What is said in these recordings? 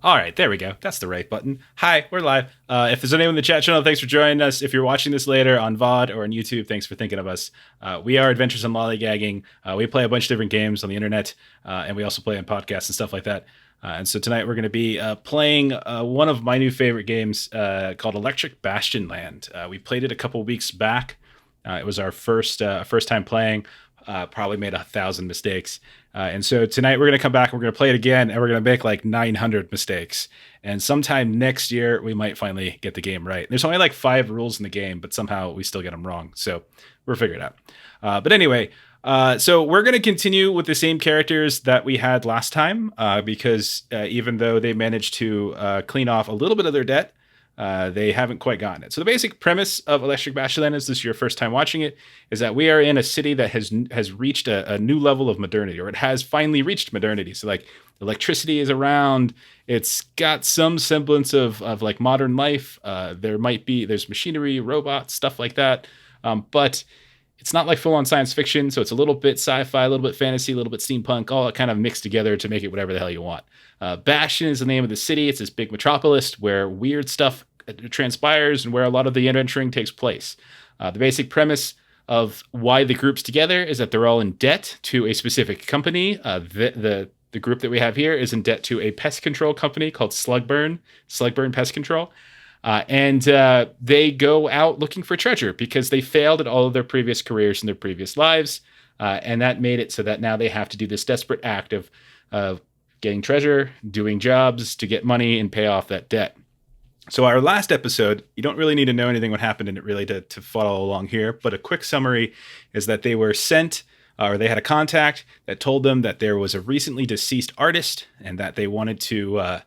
All right, there we go. That's the right button. Hi, we're live. If there's anyone in the chat channel, thanks for joining us. If you're watching this later on VOD or on YouTube, thanks for thinking of us. We are Adventures in Lollygagging. We play a bunch of different games on the internet, and we also play on podcasts and stuff like that. And so tonight we're going to be playing one of my new favorite games called Electric Bastionland. We played it a couple weeks back. It was our first time playing. Probably made 1,000 mistakes. And so tonight we're going to come back, we're going to play it again, and we're going to make like 900 mistakes. And sometime next year, we might finally get the game right. There's only like 5 rules in the game, but somehow we still get them wrong. So we're figuring it out. But anyway, so we're going to continue with the same characters that we had last time, because even though they managed to clean off a little bit of their debt, they haven't quite gotten it. So the basic premise of Electric Bastionland, is this is your first time watching it, is that we are in a city that has reached a new level of modernity, or it has finally reached modernity. So like electricity is around, it's got some semblance of like modern life. There's machinery, robots, stuff like that. But it's not like full on science fiction. So it's a little bit sci-fi, a little bit fantasy, a little bit steampunk, all kind of mixed together to make it whatever the hell you want. Bastion is the name of the city. It's this big metropolis where weird stuff transpires and where a lot of the adventuring takes place. The basic premise of why the group's together is that they're all in debt to a specific company. The group that we have here is in debt to a pest control company called Slugburn Pest Control. And they go out looking for treasure because they failed at all of their previous careers in their previous lives. And that made it so that now they have to do this desperate act of getting treasure, doing jobs to get money and pay off that debt. So our last episode, you don't really need to know anything what happened in it really to follow along here, but a quick summary is that they were sent, or they had a contact that told them that there was a recently deceased artist and that they wanted to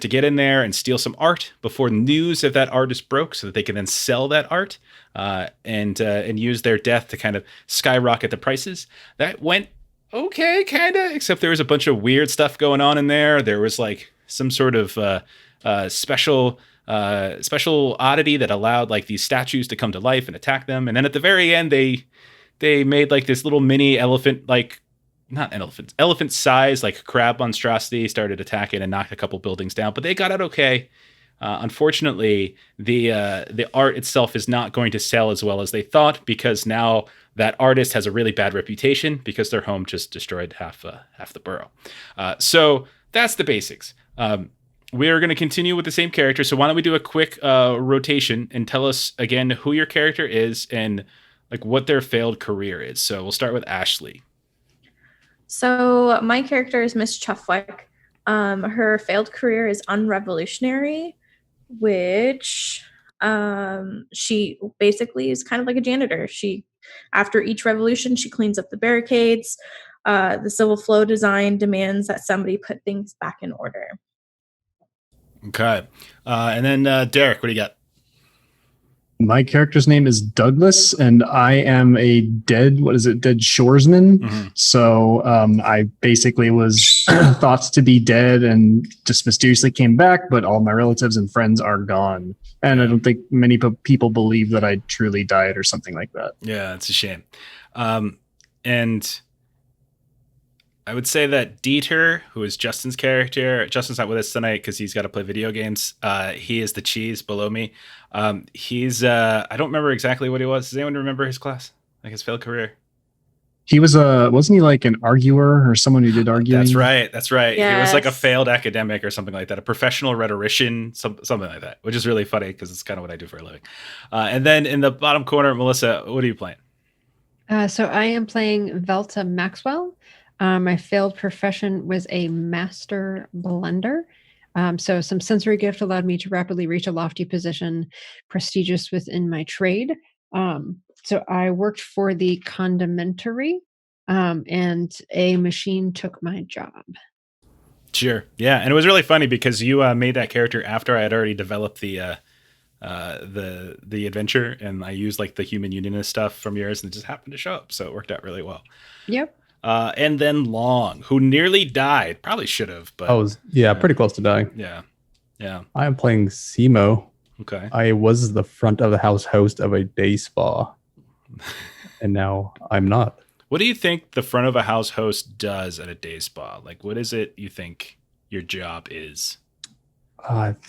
get in there and steal some art before news of that artist broke, so that they could then sell that art and use their death to kind of skyrocket the prices. That went okay, kind of, except there was a bunch of weird stuff going on in there. There was like some sort of special oddity that allowed like these statues to come to life and attack them. And then at the very end, they made like this little mini elephant, like not elephant size, like crab monstrosity started attacking and knocked a couple buildings down, but they got out okay. Unfortunately, the art itself is not going to sell as well as they thought, because now that artist has a really bad reputation because their home just destroyed half the borough. So that's the basics. We are going to continue with the same character. So why don't we do a quick rotation and tell us again who your character is and like what their failed career is. So we'll start with Ashley. So my character is Miss Chuffwick. Her failed career is unrevolutionary, which she basically is kind of like a janitor. After each revolution, she cleans up the barricades. The civil flow design demands that somebody put things back in order. Okay. And then Derek, what do you got? My character's name is Douglas, and I am a Dead-Shoresman. Mm-hmm. So I basically was thought to be dead and just mysteriously came back, but all my relatives and friends are gone. And I don't think many people believe that I truly died or something like that. Yeah, it's a shame. And I would say that Dieter, who is Justin's character, Justin's not with us tonight because he's got to play video games. He is the cheese below me. He's I don't remember exactly what he was. Does anyone remember his class? Like his failed career? He was wasn't he like an arguer or someone who did arguing? That's right. Yes. He was like a failed academic or something like that, a professional rhetorician, something like that, which is really funny because it's kind of what I do for a living. And then in the bottom corner, Melissa, what are you playing? So I am playing Velta Maxwell. My failed profession was a master blender. So some sensory gift allowed me to rapidly reach a lofty position, prestigious within my trade. So I worked for the condimentary, and a machine took my job. Sure. Yeah. And it was really funny because you made that character after I had already developed the adventure, and I used like the human unionist stuff from yours, and it just happened to show up. So it worked out really well. Yep. And then Long, who nearly died. Probably should have, but I was pretty close to dying. Yeah. I am playing Simo. Okay. I was the front of the house host of a day spa, and now I'm not. What do you think the front of a house host does at a day spa? Like, what is it you think your job is?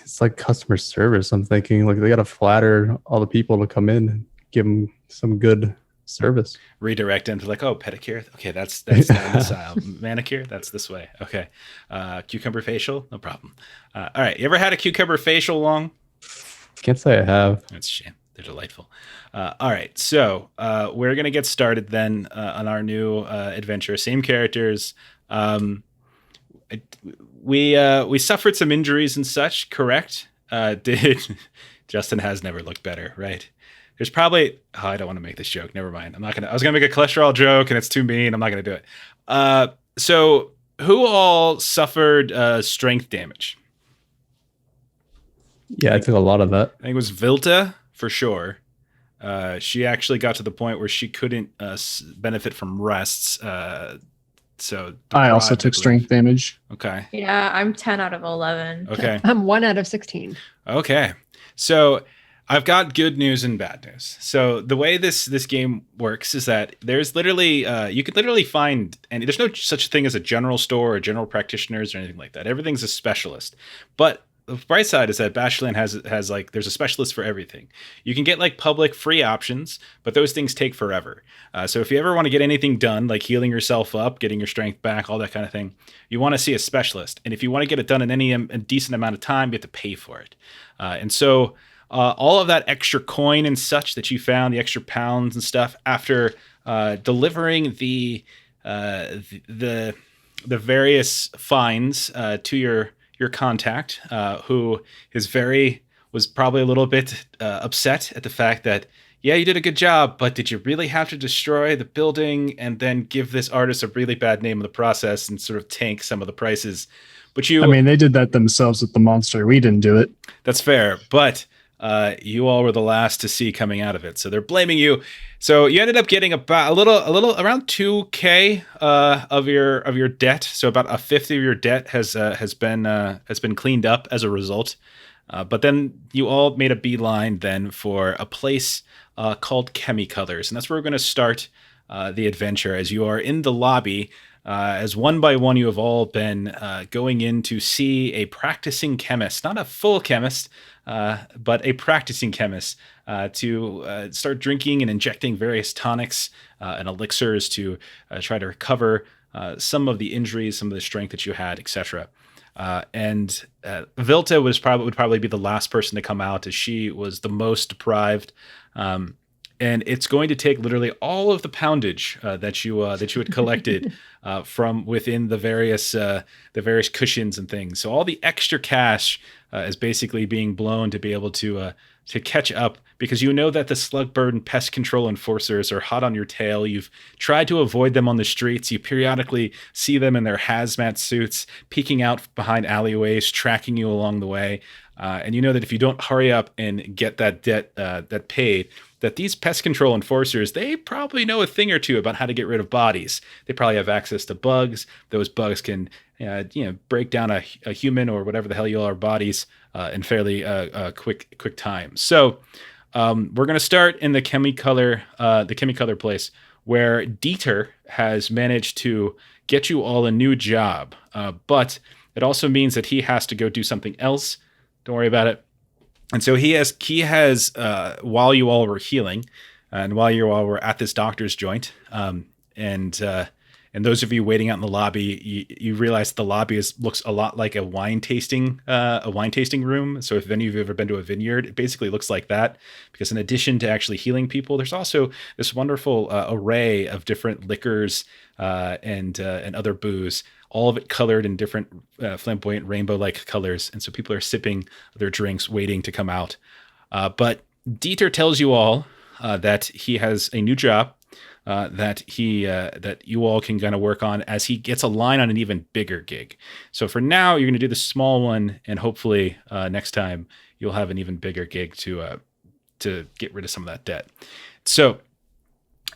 It's like customer service. I'm thinking like they got to flatter all the people to come in and give them some good service. Redirect them to like, oh, pedicure. Okay, that's down this aisle. Manicure, that's this way. Okay, cucumber facial, no problem. All right, you ever had a cucumber facial long? Can't say I have. That's a shame. They're delightful. All right, so we're gonna get started then on our new adventure. Same characters. We suffered some injuries and such. Correct? Did Justin has never looked better, right? There's probably. Oh, I don't want to make this joke. Never mind. I'm not gonna. I was gonna make a cholesterol joke, and it's too mean. I'm not gonna do it. So who all suffered strength damage? Yeah, I took a lot of that. I think it was Vilta for sure. She actually got to the point where she couldn't benefit from rests. So I also took strength damage. Okay. Yeah, I'm 10 out of 11. Okay. I'm 1 out of 16. Okay. So I've got good news and bad news. So the way this game works is that there's literally you could literally find, and there's no such thing as a general store or general practitioners or anything like that. Everything's a specialist. But the bright side is that Bastionland has like there's a specialist for everything. You can get like public free options, but those things take forever. So if you ever want to get anything done, like healing yourself up, getting your strength back, all that kind of thing, you want to see a specialist. And if you want to get it done in any a decent amount of time, you have to pay for it. And so all of that extra coin and such that you found, the extra pounds and stuff, after delivering the various fines to your contact, who was probably a little bit upset at the fact that, yeah, you did a good job, but did you really have to destroy the building and then give this artist a really bad name in the process and sort of tank some of the prices? But I mean, they did that themselves with the monster. We didn't do it. That's fair, but you all were the last to see coming out of it, so they're blaming you. So you ended up getting about a little around 2K of your debt. So about a fifth of your debt has been cleaned up as a result. But then you all made a beeline then for a place called Chemicolors, and that's where we're going to start the adventure. As you are in the lobby, as one by one, you have all been going in to see a practicing chemist, not a full chemist, but a practicing chemist, to start drinking and injecting various tonics and elixirs to try to recover some of the injuries, some of the strength that you had, etc. And Vilta would probably be the last person to come out, as she was the most deprived. And it's going to take literally all of the poundage that you had collected from within the various cushions and things. So all the extra cash is basically being blown to be able to catch up, because you know that the Slugbird and pest control enforcers are hot on your tail. You've tried to avoid them on the streets. You periodically see them in their hazmat suits, peeking out behind alleyways, tracking you along the way. And you know that if you don't hurry up and get that debt that paid, that these pest control enforcers, they probably know a thing or two about how to get rid of bodies. They probably have access to bugs. Those bugs can break down a human or whatever the hell you all are bodies in fairly quick time. So we're going to start in the Chemicolor place, where Dieter has managed to get you all a new job. But it also means that he has to go do something else. Don't worry about it. And so he has while you all were healing, and while you all were at this doctor's joint, and those of you waiting out in the lobby, you realize the lobby looks a lot like a wine tasting room. So if any of you have ever been to a vineyard, it basically looks like that, because in addition to actually healing people, there's also this wonderful array of different liquors and other booze, all of it colored in different flamboyant rainbow-like colors. And so people are sipping their drinks, waiting to come out. But Dieter tells you all that he has a new job that you all can kind of work on as he gets a line on an even bigger gig. So for now, you're going to do the small one, and hopefully next time you'll have an even bigger gig to get rid of some of that debt. So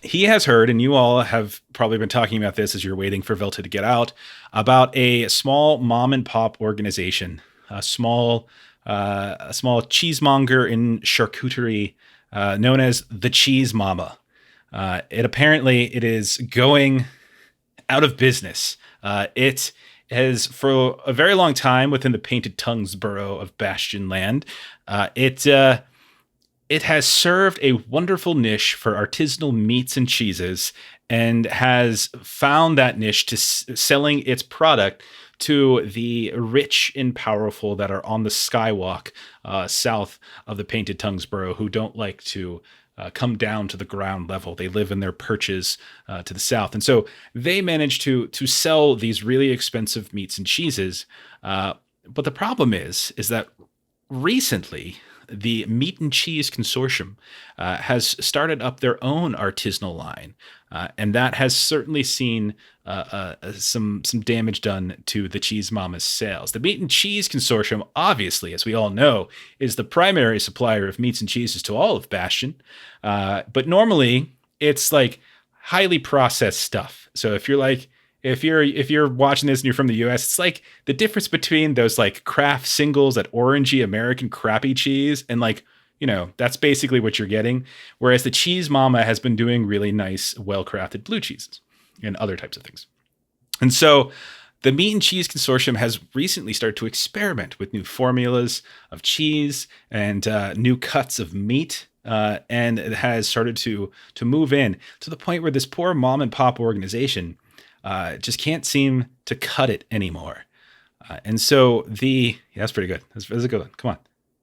he has heard, and you all have probably been talking about this as you're waiting for Vilta to get out, about a small mom and pop organization, a small cheesemonger in charcuterie known as the Cheese Mama. It is going out of business. It has, for a very long time within the Painted Tongues borough of Bastionland, it has served a wonderful niche for artisanal meats and cheeses, and has found that niche to selling its product to the rich and powerful that are on the skywalk south of the Painted Tongues borough, who don't like to come down to the ground level. They live in their perches to the south. And so they manage to sell these really expensive meats and cheeses. But the problem is that recently, the Meat and Cheese Consortium has started up their own artisanal line, and that has certainly seen some damage done to the Cheese Mama's sales. The Meat and Cheese Consortium, obviously, as we all know, is the primary supplier of meats and cheeses to all of Bastion, but normally it's like highly processed stuff. So if you're watching this and you're from the US, it's like the difference between those like craft singles, that orangey American crappy cheese, and like, that's basically what you're getting. Whereas the Cheese Mama has been doing really nice, well-crafted blue cheeses and other types of things. And so the Meat and Cheese Consortium has recently started to experiment with new formulas of cheese and new cuts of meat. And it has started to move in to the point where this poor mom and pop organization just can't seem to cut it anymore. And so that's pretty good. That's a good one. Come on.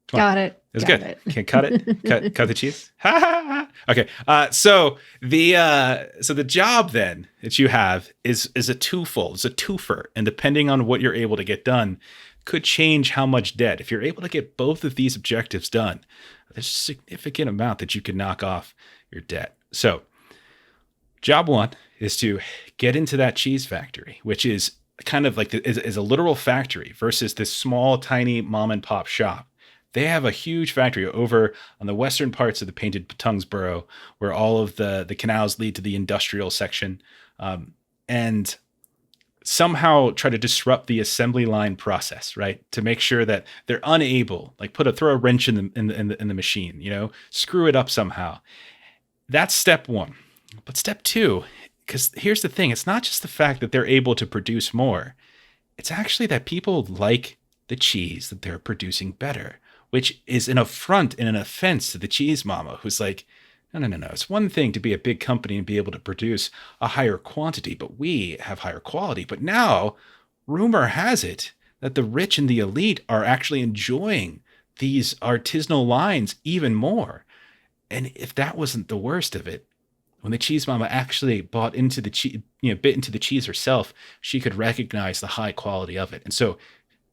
Got it. It's good. Can't cut it. cut the cheese. Okay. So the job then that you have is a twofold. It's a twofer. And depending on what you're able to get done, could change how much debt. If you're able to get both of these objectives done, there's a significant amount that you can knock off your debt. So job one is to get into that cheese factory, which is kind of like is a literal factory versus this small, tiny mom and pop shop. They have a huge factory over on the western parts of the Painted Tongues borough, where all of the canals lead to the industrial section, and somehow try to disrupt the assembly line process, right? To make sure that they're unable, like throw a wrench in the machine, screw it up somehow. That's step one. But step two, because here's the thing, it's not just the fact that they're able to produce more. It's actually that people like the cheese that they're producing better, which is an affront and an offense to the Cheese Mama, who's like, no. It's one thing to be a big company and be able to produce a higher quantity, but we have higher quality. But now, rumor has it that the rich and the elite are actually enjoying these artisanal lines even more. And if that wasn't the worst of it, when the Cheese Mama actually bit into the cheese herself, she could recognize the high quality of it. And so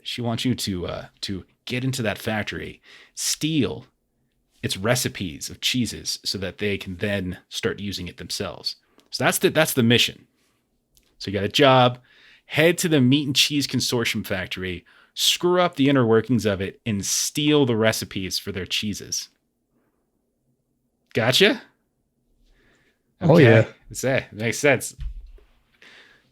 she wants you to get into that factory, steal its recipes of cheeses so that they can then start using it themselves. So that's the mission. So you got a job, head to the Meat and Cheese Consortium factory, screw up the inner workings of it, and steal the recipes for their cheeses. Gotcha? Okay. Oh, yeah. It makes sense.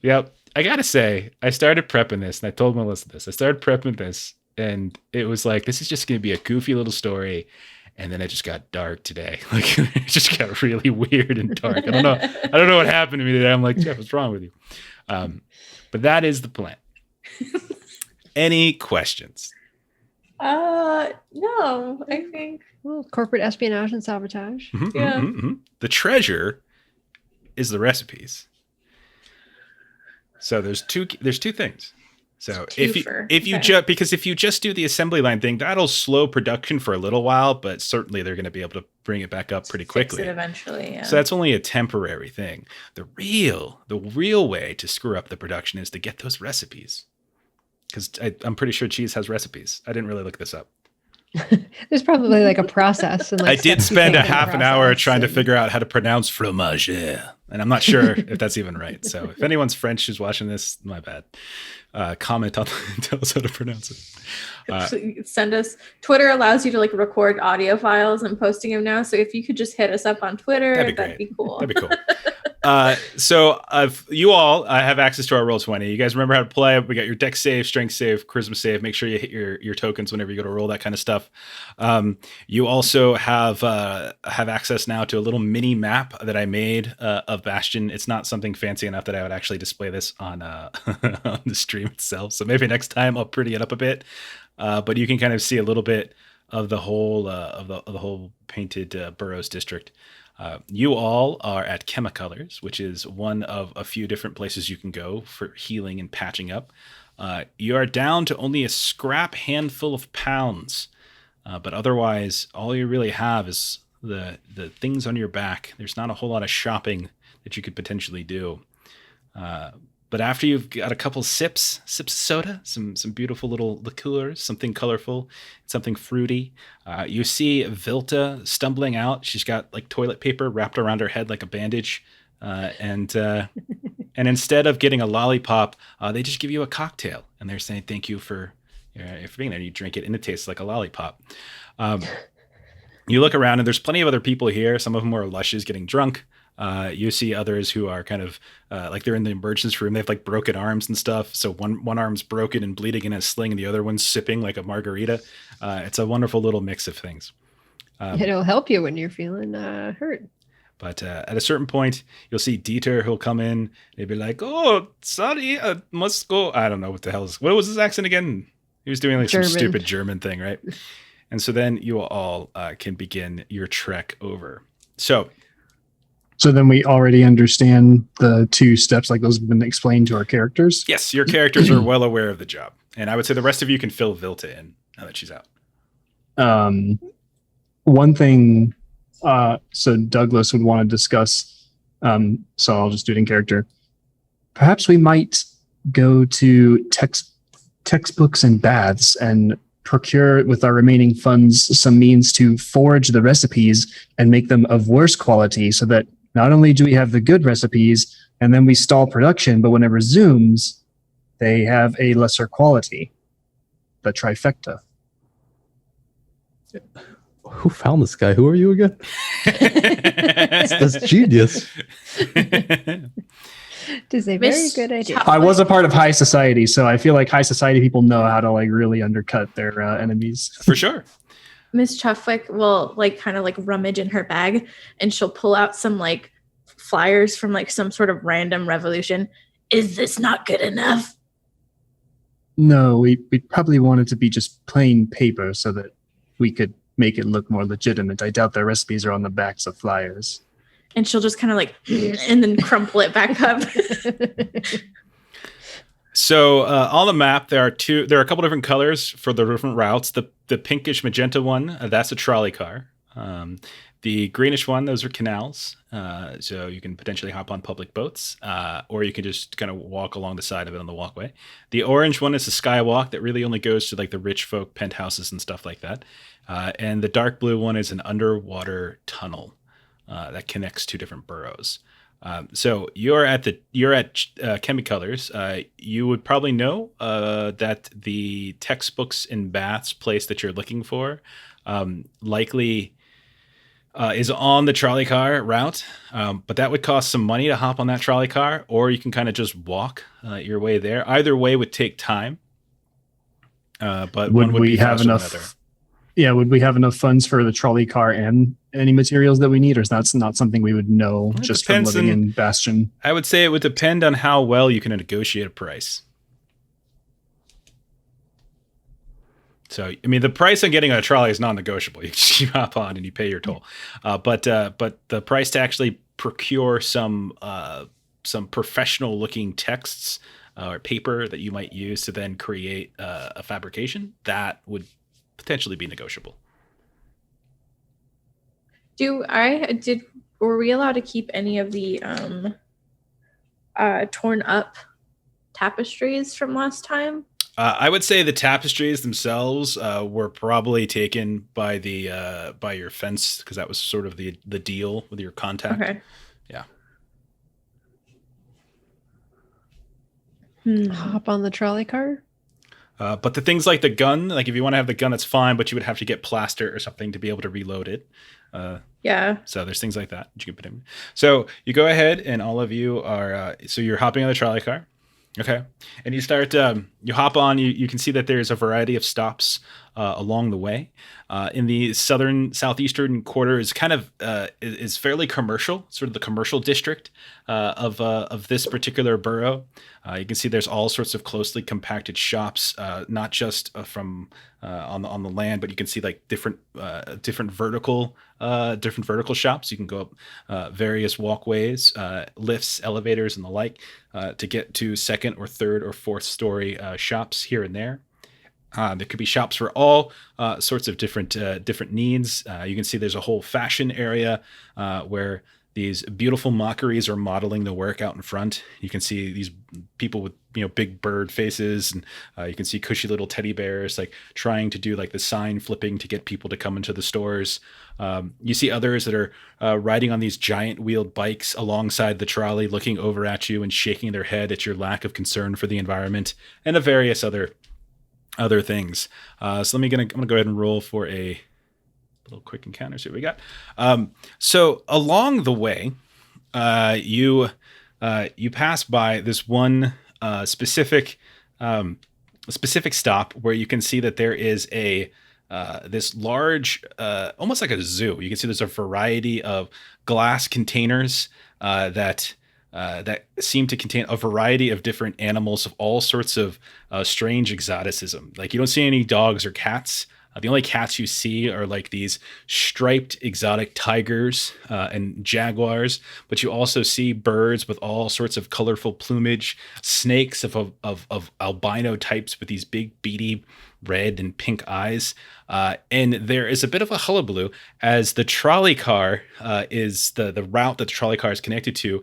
Yep. I got to say, I started prepping this, and I told Melissa this. I started prepping this, and it was like, this is just going to be a goofy little story. And then it just got dark today. Like, it just got really weird and dark. I don't know what happened to me today. I'm like, Jeff, what's wrong with you? But that is the plan. Any questions? No, I think. Well, corporate espionage and sabotage. Mm-hmm, Yeah. Mm-hmm. The treasure is the recipes. So there's two things. So if you just do the assembly line thing, that'll slow production for a little while, but certainly they're going to be able to bring it back up pretty quickly. Fix it eventually, yeah. So that's only a temporary thing. The real way to screw up the production is to get those recipes. Because I'm pretty sure cheese has recipes. I didn't really look this up. There's probably like a process. And like I did spend a half an hour trying to figure out how to pronounce fromage, and I'm not sure if that's even right. So if anyone's French who's watching this, my bad. Comment on tell us how to pronounce it. Send us. Twitter allows you to like record audio files and posting them now. So if you could just hit us up on Twitter, that'd be cool. That'd be cool. So you all have access to our Roll20. You guys remember how to play. We got your dex save, strength save, charisma save. Make sure you hit your tokens whenever you go to roll, that kind of stuff. You also have access now to a little mini map that I made of Bastion. It's not something fancy enough that I would actually display this on on the stream itself. So maybe next time I'll pretty it up a bit. But you can kind of see a little bit of the whole of the whole painted Burroughs district. You all are at Chemicolors, which is one of a few different places you can go for healing and patching up. You are down to only a scrap handful of pounds, but otherwise, all you really have is the things on your back. There's not a whole lot of shopping that you could potentially do. But after you've got a couple sips of soda, some beautiful little liqueurs, something colorful, something fruity, you see Vilta stumbling out. She's got like toilet paper wrapped around her head like a bandage, and instead of getting a lollipop, they just give you a cocktail, and they're saying thank you for being there. You drink it, and it tastes like a lollipop. You look around, and there's plenty of other people here. Some of them are lushes, getting drunk. You see others who are kind of like they're in the emergency room. They have like broken arms and stuff. So one arm's broken and bleeding in a sling, and the other one's sipping like a margarita. It's a wonderful little mix of things. It'll help you when you're feeling hurt. But at a certain point, you'll see Dieter who'll come in. They'd be like, "Oh, sorry, I must go." I don't know what the hell is. What was his accent again? He was doing like German. Some stupid German thing, right? And so then you all can begin your trek over. So then we already understand the 2 steps, like those have been explained to our characters. yes, your characters are well aware of the job. And I would say the rest of you can fill Vilta in now that she's out. One thing, so Douglas would want to discuss, so I'll just do it in character. Perhaps we might go to textbooks and baths and procure with our remaining funds some means to forage the recipes and make them of worse quality so that not only do we have the good recipes and then we stall production, but when it resumes, they have a lesser quality. The trifecta. Who found this guy? Who are you again? That's genius. It is a very good idea. I was a part of high society, so I feel like high society people know how to like really undercut their enemies. For sure. Miss Chuffwick will like kind of like rummage in her bag, and she'll pull out some like flyers from like some sort of random revolution. Is this not good enough? No, we probably want it to be just plain paper so that we could make it look more legitimate. I doubt their recipes are on the backs of flyers. And she'll just kind of like and then crumple it back up. So on the map, there are a couple different colors for the different routes. The pinkish magenta one, that's a trolley car. The greenish one, those are canals. So you can potentially hop on public boats, or you can just kind of walk along the side of it on the walkway. The orange one is a skywalk that really only goes to like the rich folk penthouses and stuff like that. And the dark blue one is an underwater tunnel that connects 2 different boroughs. So you're at Chemicolors. You would probably know that the textbooks and baths place that you're looking for likely is on the trolley car route, but that would cost some money to hop on that trolley car, or you can kind of just walk your way there. Either way would take time, but would we have enough? Yeah, would we have enough funds for the trolley car and any materials that we need, or is that not something we would know just from living in Bastion? I would say it would depend on how well you can negotiate a price. So, I mean, the price on getting on a trolley is non-negotiable. You hop on and you pay your toll. But the price to actually procure some professional-looking texts or paper that you might use to then create a fabrication, that would potentially be negotiable. Were we allowed to keep any of the torn up tapestries from last time? I would say the tapestries themselves were probably taken by by your fence, because that was sort of the deal with your contact. Okay. Yeah. Hop on the trolley car? But the things like the gun, like if you want to have the gun, that's fine, but you would have to get plaster or something to be able to reload it. Yeah. So there's things like that you can put in. So you go ahead and all of you are, so you're hopping on the trolley car. Okay. And you start, you hop on, you can see that there's a variety of stops along the way. In the southeastern quarter is kind of, is fairly commercial, sort of the commercial district of this particular borough. You can see there's all sorts of closely compacted shops, not just from on the land, but you can see like different vertical shops. You can go up various walkways, lifts, elevators, and the like to get to second or third or fourth story shops here and there. There could be shops for all sorts of different needs. You can see there's a whole fashion area where these beautiful mockeries are modeling the work out in front. You can see these people with big bird faces, and you can see cushy little teddy bears like trying to do like the sign flipping to get people to come into the stores. You see others that are riding on these giant wheeled bikes alongside the trolley, looking over at you and shaking their head at your lack of concern for the environment, and various other things. So I'm gonna go ahead and roll for a little quick encounter. See what we got. So along the way, you pass by this one specific stop where you can see that there is this large, almost like a zoo. You can see there's a variety of glass containers that seem to contain a variety of different animals of all sorts of strange exoticism. Like you don't see any dogs or cats. The only cats you see are like these striped exotic tigers and jaguars, but you also see birds with all sorts of colorful plumage, snakes of albino types with these big beady red and pink eyes. And there is a bit of a hullabaloo as the trolley car is the route that the trolley car is connected to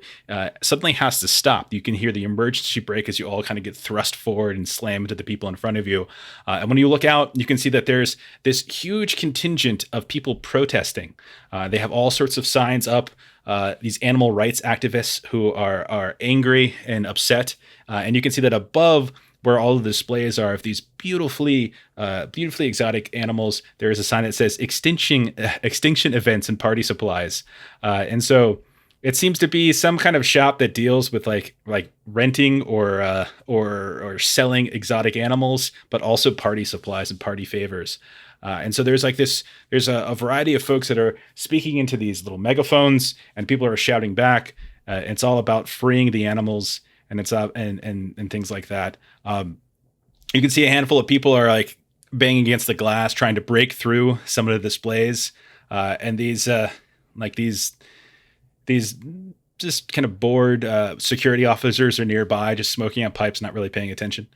suddenly has to stop. You can hear the emergency brake as you all kind of get thrust forward and slam into the people in front of you. And when you look out, you can see that there's this huge contingent of people protesting. They have all sorts of signs up. These animal rights activists who are angry and upset. And you can see that above where all of the displays are of these beautifully exotic animals, there is a sign that says extinction events and party supplies. And so it seems to be some kind of shop that deals with like renting or selling exotic animals, but also party supplies and party favors. And so there's a variety of folks that are speaking into these little megaphones, and people are shouting back. It's all about freeing the animals, and it's up and things like that. You can see a handful of people are like banging against the glass, trying to break through some of the displays. And these just kind of bored security officers are nearby, just smoking on pipes, not really paying attention.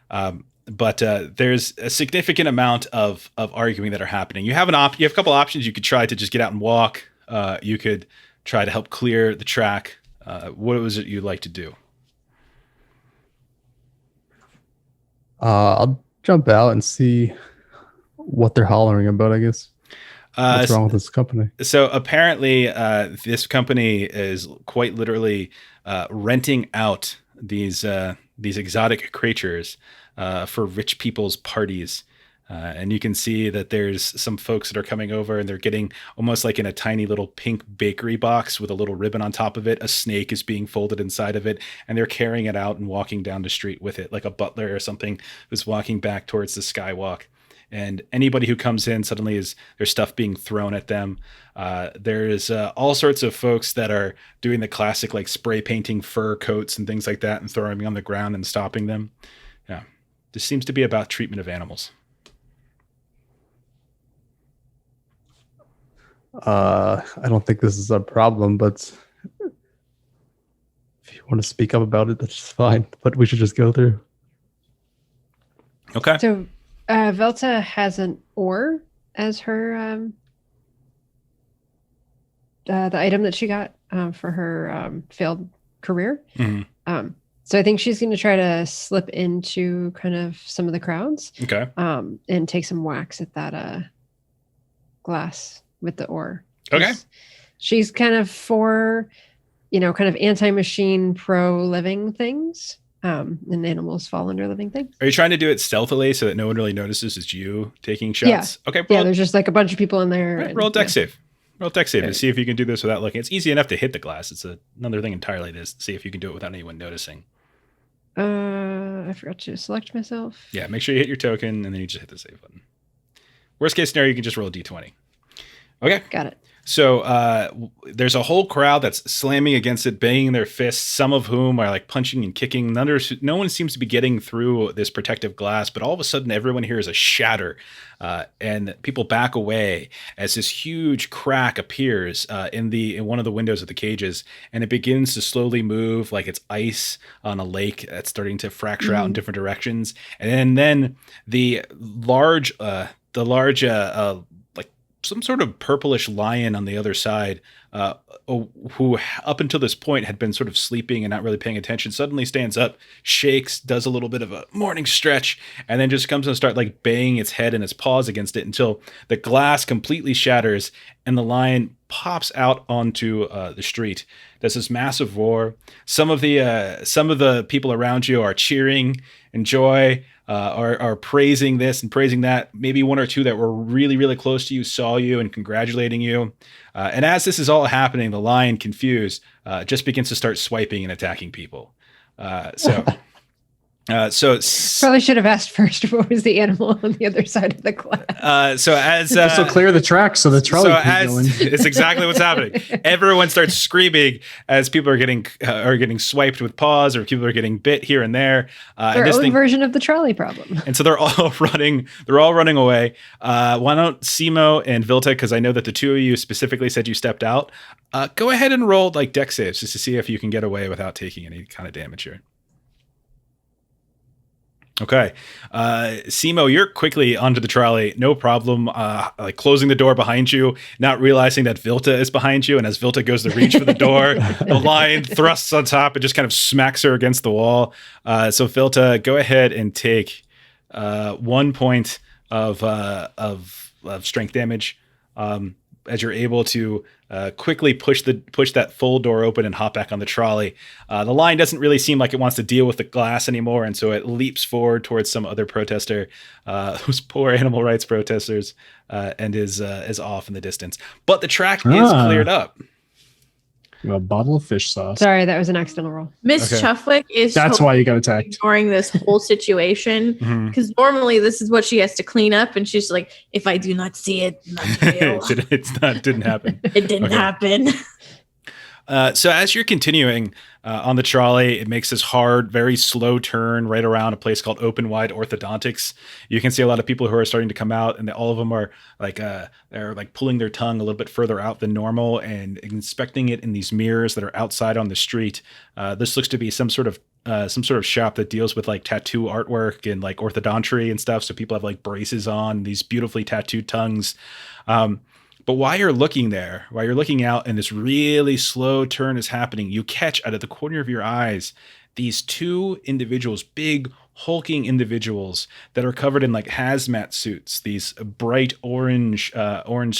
But there's a significant amount of arguing that are happening. You have a couple options. You could try to just get out and walk. You could try to help clear the track. What was it you'd like to do? I'll jump out and see what they're hollering about, I guess. What's wrong with this company? So apparently this company is quite literally renting out these exotic creatures for rich people's parties. And you can see that there's some folks that are coming over, and they're getting almost like in a tiny little pink bakery box with a little ribbon on top of it. A snake is being folded inside of it, and they're carrying it out and walking down the street with it, like a butler or something who's walking back towards the skywalk. And anybody who comes in, suddenly there's stuff being thrown at them. There's all sorts of folks that are doing the classic like spray painting fur coats and things like that and throwing them on the ground and stopping them. Yeah, this seems to be about treatment of animals. I don't think this is a problem, but if you want to speak up about it, that's fine. But we should just go through. Okay. So Velta has an ore as her the item that she got for her failed career. Mm-hmm. So I think she's going to try to slip into kind of some of the crowds. Okay. And take some whacks at that glass with the ore. Okay. She's kind of for, kind of anti-machine, pro-living things. and animals fall under living things. Are you trying to do it stealthily so that no one really notices it's you taking shots? Yeah. Okay. Yeah, there's just like a bunch of people in there. Roll a dex save. Roll a dex save to Right. see if you can do this without looking. It's easy enough to hit the glass. It's another thing entirely to see if you can do it without anyone noticing. I forgot to select myself. Yeah, make sure you hit your token and then you just hit the save button. Worst case scenario, you can just roll a d20. Okay. Got it. So there's a whole crowd that's slamming against it, banging their fists, some of whom are like punching and kicking. No one seems to be getting through this protective glass, but all of a sudden everyone hears a shatter and people back away as this huge crack appears in one of the windows of the cages, and it begins to slowly move like it's ice on a lake that's starting to fracture out in different directions. And then the large like some sort of purplish lion on the other side, who up until this point had been sort of sleeping and not really paying attention, suddenly stands up, shakes, does a little bit of a morning stretch, and then just comes and start like banging its head and its paws against it until the glass completely shatters and the lion pops out onto the street. There's this massive roar. Some of the people around you are cheering in joy. Are praising this and praising that. Maybe one or two that were really, really close to you saw you and congratulating you. And as this is all happening, the lion, confused, just begins to start swiping and attacking people. So Probably should have asked first what was the animal on the other side of the glass. So clear the track so the trolley can go in. It's exactly what's happening. Everyone starts screaming as people are getting swiped with paws, or people are getting bit here and there. Their own version of the trolley problem. And so they're all running. They're all running away. Why don't Simo and Vilta, because I know that the two of you specifically said you stepped out, go ahead and roll like dex saves just to see if you can get away without taking any kind of damage here. Okay. Simo, you're quickly onto the trolley. No problem. Like closing the door behind you, not realizing that Vilta is behind you. And as Vilta goes to reach for the door, the lion thrusts on top and just kind of smacks her against the wall. So Vilta, go ahead and take 1 point of strength damage as you're able to quickly push that full door open and hop back on the trolley. The lion doesn't really seem like it wants to deal with the glass anymore, and so it leaps forward towards some other protester, those poor animal rights protesters, and is off in the distance. But the track is cleared up. A bottle of fish sauce. Sorry, that was an accidental roll. Miss Okay. Chuffwick is That's why you got attacked. ignoring this whole situation Mhm. because normally this is what she has to clean up, and she's like, "If I do not see it, not fail." Didn't happen. It didn't Okay. happen. So as you're continuing on the trolley, it makes this hard, very slow turn right around a place called Open Wide Orthodontics. You can see a lot of people who are starting to come out, and all of them are like they're like pulling their tongue a little bit further out than normal and inspecting it in these mirrors that are outside on the street. This looks to be some sort of shop that deals with like tattoo artwork and like orthodontry and stuff. So people have like braces on, these beautifully tattooed tongues. But while you're looking out and this really slow turn is happening, you catch out of the corner of your eyes these two individuals, big hulking individuals that are covered in like hazmat suits, these bright orange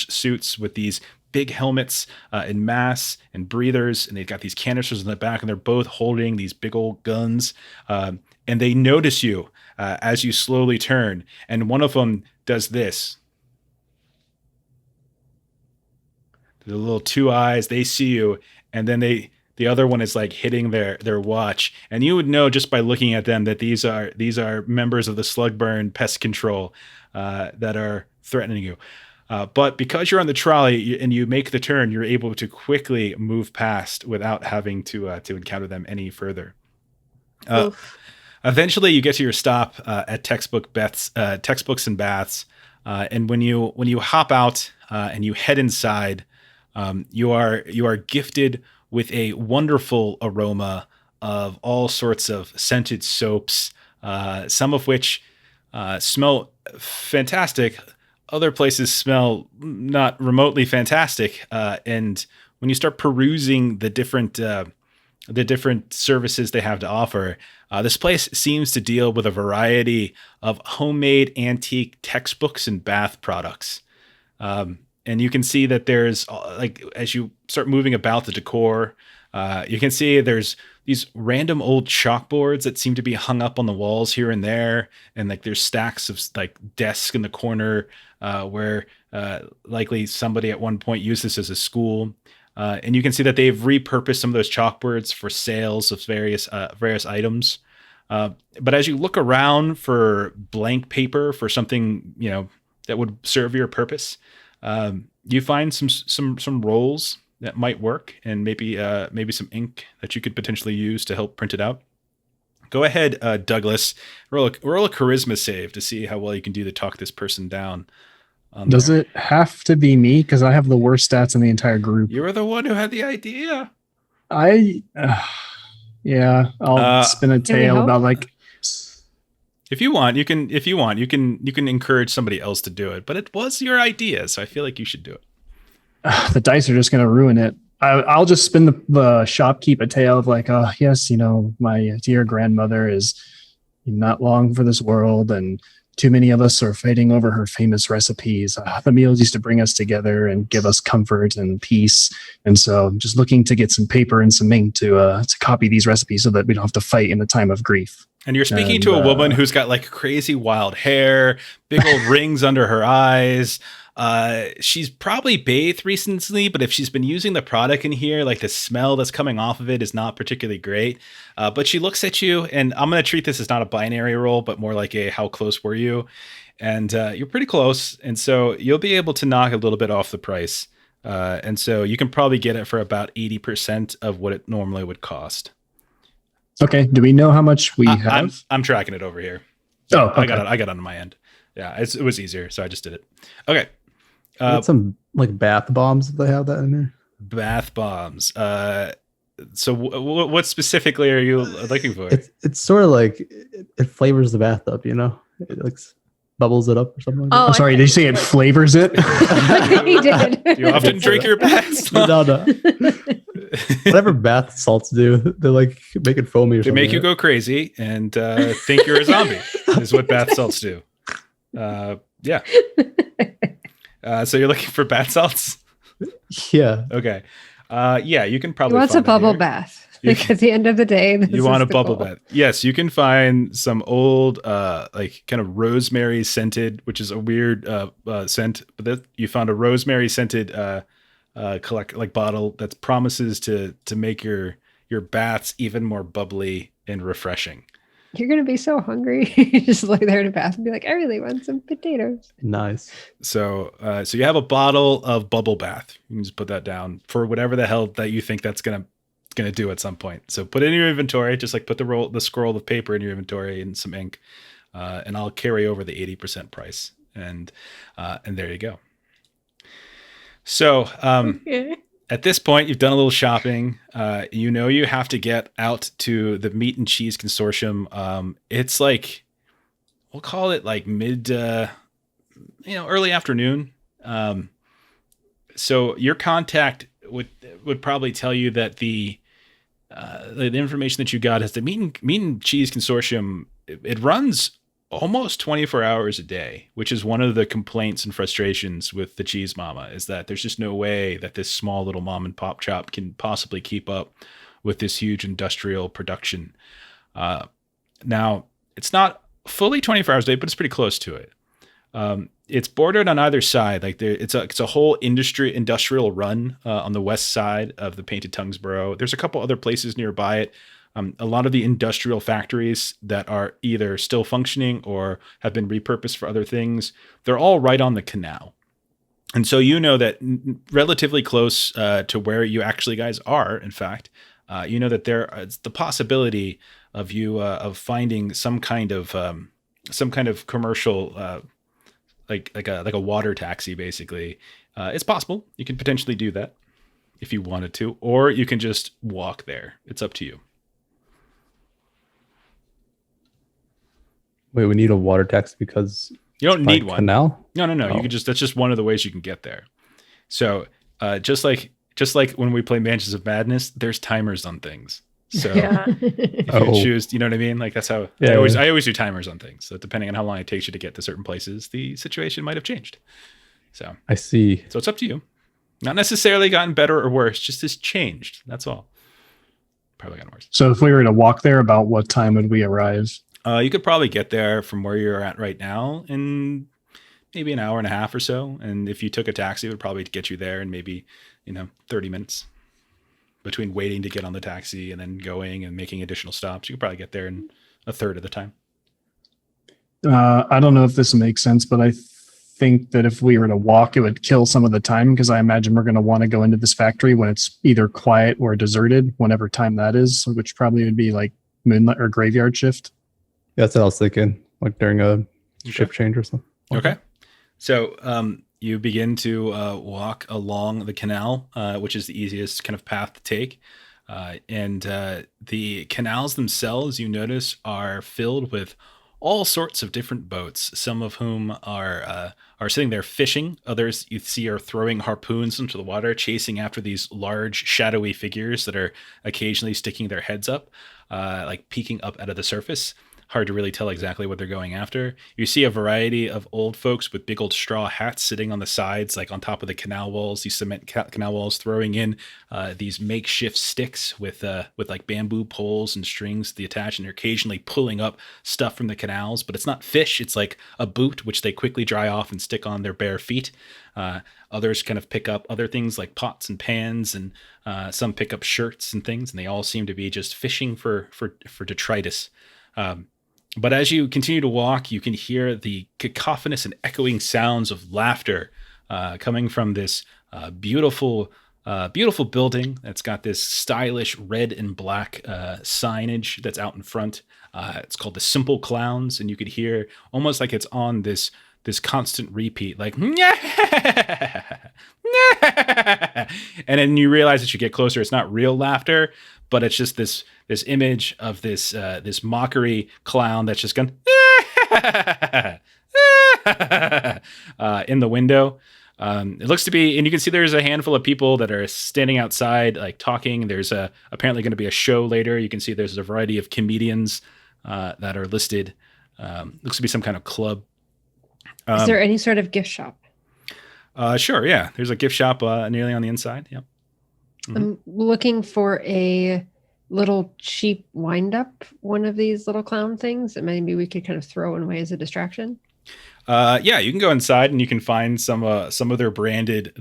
suits with these big helmets and masks and breathers, and they've got these canisters in the back, and they're both holding these big old guns. And they notice you as you slowly turn, and one of them does this. The little two eyes, they see you, and then the other one is like hitting their watch, and you would know just by looking at them that these are members of the Slugburn pest control that are threatening you. But because you're on the trolley and you make the turn, you're able to quickly move past without having to encounter them any further. Eventually, you get to your stop at Textbooks and Baths, and when you hop out and you head inside. You are gifted with a wonderful aroma of all sorts of scented soaps, some of which smell fantastic. Other places smell not remotely fantastic. And when you start perusing the different services they have to offer, this place seems to deal with a variety of homemade antique textbooks and bath products. And you can see that there's like, as you start moving about the decor, You can see there's these random old chalkboards that seem to be hung up on the walls here and there, and like there's stacks of like desks in the corner where likely somebody at one point used this as a school. And you can see that they've repurposed some of those chalkboards for sales of various items. But as you look around for blank paper for something that would serve your purpose, you find some rolls that might work, and maybe some ink that you could potentially use to help print it out. Go ahead, Douglas. Roll a charisma save to see how well you can do to talk this person down. Does it have to be me? Because I have the worst stats in the entire group. You were the one who had the idea. Yeah, I'll spin a tale about like. If you want, you can encourage somebody else to do it. But it was your idea, so I feel like you should do it. The dice are just going to ruin it. I'll just spin the shopkeep a tale of like, yes, my dear grandmother is not long for this world, and too many of us are fighting over her famous recipes. The meals used to bring us together and give us comfort and peace. And so I'm just looking to get some paper and some ink to copy these recipes so that we don't have to fight in a time of grief. And you're speaking to a woman who's got like crazy wild hair, big old rings under her eyes. She's probably bathed recently, but if she's been using the product in here, like the smell that's coming off of it is not particularly great. But she looks at you, and I'm going to treat this as not a binary roll, but more like a how close were you? And you're pretty close. And so you'll be able to knock a little bit off the price. And so you can probably get it for about 80% of what it normally would cost. Okay. Do we know how much we have? I'm tracking it over here. Oh, okay. I got it on my end. Yeah, it was easier, so I just did it. Okay. Some like bath bombs if they have that in there. Bath bombs. So what specifically are you looking for? It's sort of like it flavors the bathtub, It like bubbles it up or something like that. I'm sorry, did you say it flavors it? He did. You often drink your bath. No. Whatever bath salts do, they like make it foamy or something. They make you go crazy and think you're a zombie is what bath salts do. Yeah. So you're looking for bath salts? Yeah. Okay. Yeah, you can probably. What's a bubble bath? Like at the end of the day, you want a bubble bath. Yes, you can find some old, like kind of rosemary scented, which is a weird scent. But you found a rosemary scented bottle that promises to make your baths even more bubbly and refreshing. You're going to be so hungry. You just lay there in a bath and be like, I really want some potatoes. Nice. So you have a bottle of bubble bath. You can just put that down for whatever the hell that you think that's going to do at some point. So put it in your inventory, just like put the scroll of paper in your inventory and some ink, and I'll carry over the 80% price. And there you go. So Okay. at this point, you've done a little shopping. You have to get out to the Meat and Cheese Consortium. It's like, we'll call it like mid, early afternoon. So your contact would probably tell you that the information that you got is the Meat and Cheese Consortium. It runs almost 24 hours a day, which is one of the complaints and frustrations with the Cheese Mama, is that there's just no way that this small little mom and pop shop can possibly keep up with this huge industrial production. Now, it's not fully 24 hours a day, but it's pretty close to it. It's bordered on either side. Like it's a whole industrial run on the west side of the Painted Tongues Borough. There's a couple other places nearby it. A lot of the industrial factories that are either still functioning or have been repurposed for other things, they're all right on the canal. And so that relatively close to where you actually guys are, in fact, that there is the possibility of you of finding some kind of commercial, like a water taxi, basically. It's possible. You can potentially do that if you wanted to, or you can just walk there. It's up to you. Wait, we need a water taxi because you don't need one. Canal? No. Oh. You can that's just one of the ways you can get there. So just like when we play Mansions of Madness, there's timers on things. So Yeah. if you choose, you know what I mean? Like that's how I always do timers on things. So depending on how long it takes you to get to certain places, the situation might have changed. So I see. So it's up to you. Not necessarily gotten better or worse, just has changed. That's all. probably got worse. So if we were to walk there, about what time would we arrive? You could probably get there from where you're at right now in maybe an hour and a half or so. And if you took a taxi, it would probably get you there in maybe, 30 minutes between waiting to get on the taxi and then going and making additional stops. You could probably get there in a third of the time. I don't know if this makes sense, but I think that if we were to walk, it would kill some of the time, because I imagine we're going to want to go into this factory when it's either quiet or deserted, whenever time that is, which probably would be like moonlight or graveyard shift. Yeah, that's what I was thinking, like during a shift change or something. Okay. So you begin to walk along the canal, which is the easiest kind of path to take. And the canals themselves, you notice, are filled with all sorts of different boats, some of whom are sitting there fishing. Others you see are throwing harpoons into the water, chasing after these large shadowy figures that are occasionally sticking their heads up, like peeking up out of the surface. Hard to really tell exactly what they're going after. You see a variety of old folks with big old straw hats sitting on the sides, like on top of the canal walls, these cement canal walls, throwing in these makeshift sticks with like bamboo poles and strings to attach, and they're occasionally pulling up stuff from the canals, but it's not fish. It's like a boot, which they quickly dry off and stick on their bare feet. Others kind of pick up other things like pots and pans, and some pick up shirts and things, and they all seem to be just fishing for detritus. But as you continue to walk, you can hear the cacophonous and echoing sounds of laughter coming from this beautiful building that's got this stylish red and black signage that's out in front. It's called the Simple Clowns, and you could hear almost like it's on this constant repeat, like and then you realize as you get closer, it's not real laughter, but it's just this image of this mockery clown that's just going in the window. It looks to be, and you can see there's a handful of people that are standing outside, like talking. There's apparently going to be a show later. You can see there's a variety of comedians that are listed. Looks to be some kind of club. Is there any sort of gift shop? Sure, yeah. There's a gift shop nearly on the inside. Yep. Mm-hmm. I'm looking for a little cheap wind-up, one of these little clown things that maybe we could kind of throw away as a distraction. Yeah, you can go inside and you can find some of their branded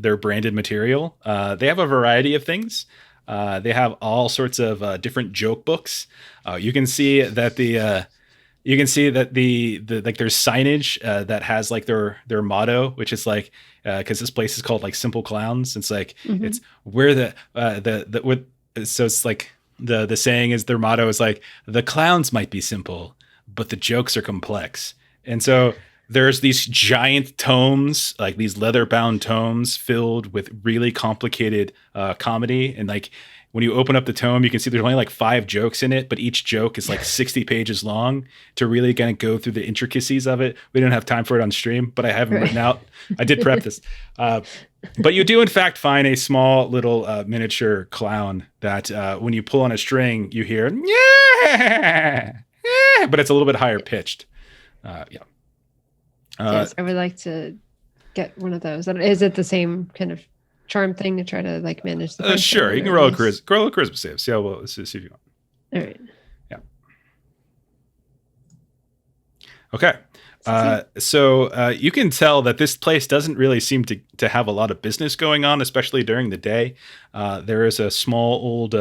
material. They have a variety of things. They have all sorts of different joke books. You can see that the like there's signage that has like their motto, which is like because this place is called like Simple Clowns. It's like it's where so it's like the saying is, their motto is like, the clowns might be simple, but the jokes are complex. And so there's these giant tomes, like these leather bound tomes filled with really complicated comedy. And like when you open up the tome, you can see there's only like 5 jokes in it, but each joke is like 60 pages long to really kind of go through the intricacies of it. We don't have time for it on stream, but I have them written out. I did prep this. But you do in fact find a small little miniature clown that when you pull on a string, you hear, yeah, but it's a little bit higher pitched. Yeah. Yes, I would like to get one of those. Is it the same kind of charm thing to try to like manage the sure, you can roll a charisma save. See if you want. All right. Yeah. Okay. So you can tell that this place doesn't really seem to have a lot of business going on, especially during the day. There is a small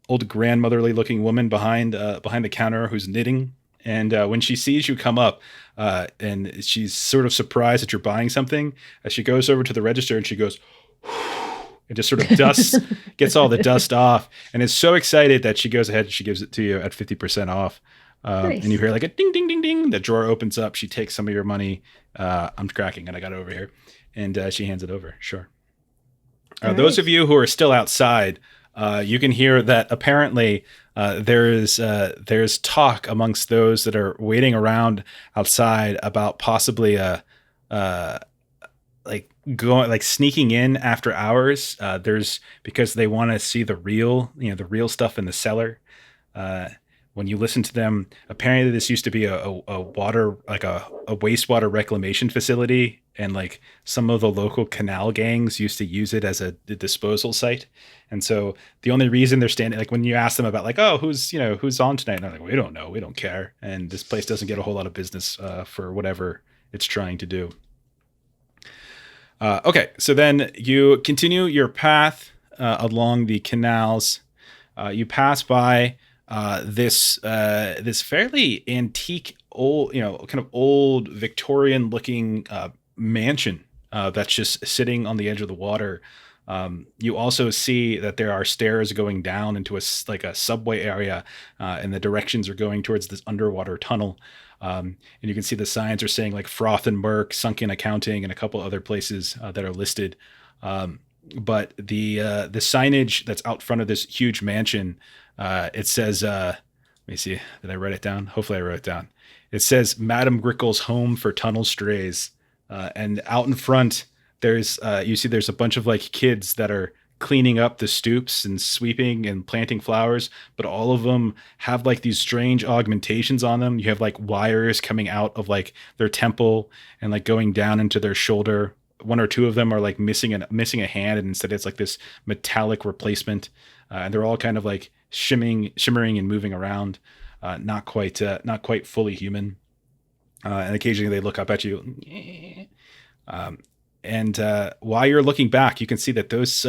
old grandmotherly looking woman behind the counter who's knitting. And when she sees you come up, and she's sort of surprised that you're buying something, as she goes over to the register and she goes, it just sort of gets all the dust off, and is so excited that she goes ahead and she gives it to you at 50% off. Nice. And you hear like a ding, ding, ding, ding. The drawer opens up. She takes some of your money. I'm cracking, and I got it over here. And she hands it over. Sure. Those of you who are still outside, you can hear that apparently there's talk amongst those that are waiting around outside about possibly like sneaking in after hours. There's because they want to see the real stuff in the cellar. when you listen to them, apparently this used to be a water, like a wastewater reclamation facility, and like some of the local canal gangs used to use it as a disposal site. And so the only reason they're standing, like when you ask them about like, oh, who's on tonight, and they're like, we don't know, we don't care, and this place doesn't get a whole lot of business for whatever it's trying to do. Okay, so then you continue your path along the canals. You pass by this fairly antique, old, kind of old Victorian looking mansion that's just sitting on the edge of the water. You also see that there are stairs going down into a subway area, and the directions are going towards this underwater tunnel. And you can see the signs are saying like Froth and Merck, Sunken Accounting, and a couple other places that are listed. But the signage that's out front of this huge mansion, it says, let me see, did I write it down? Hopefully I wrote it down. It says Madam Grickle's Home for Tunnel Strays. And out in front, there's a bunch of like kids that are cleaning up the stoops and sweeping and planting flowers, but all of them have like these strange augmentations on them. You have like wires coming out of like their temple and like going down into their shoulder. One or two of them are like missing a hand, and instead it's like this metallic replacement. And they're all kind of like shimmering and moving around, not quite fully human. And occasionally they look up at you. And while you're looking back, you can see that those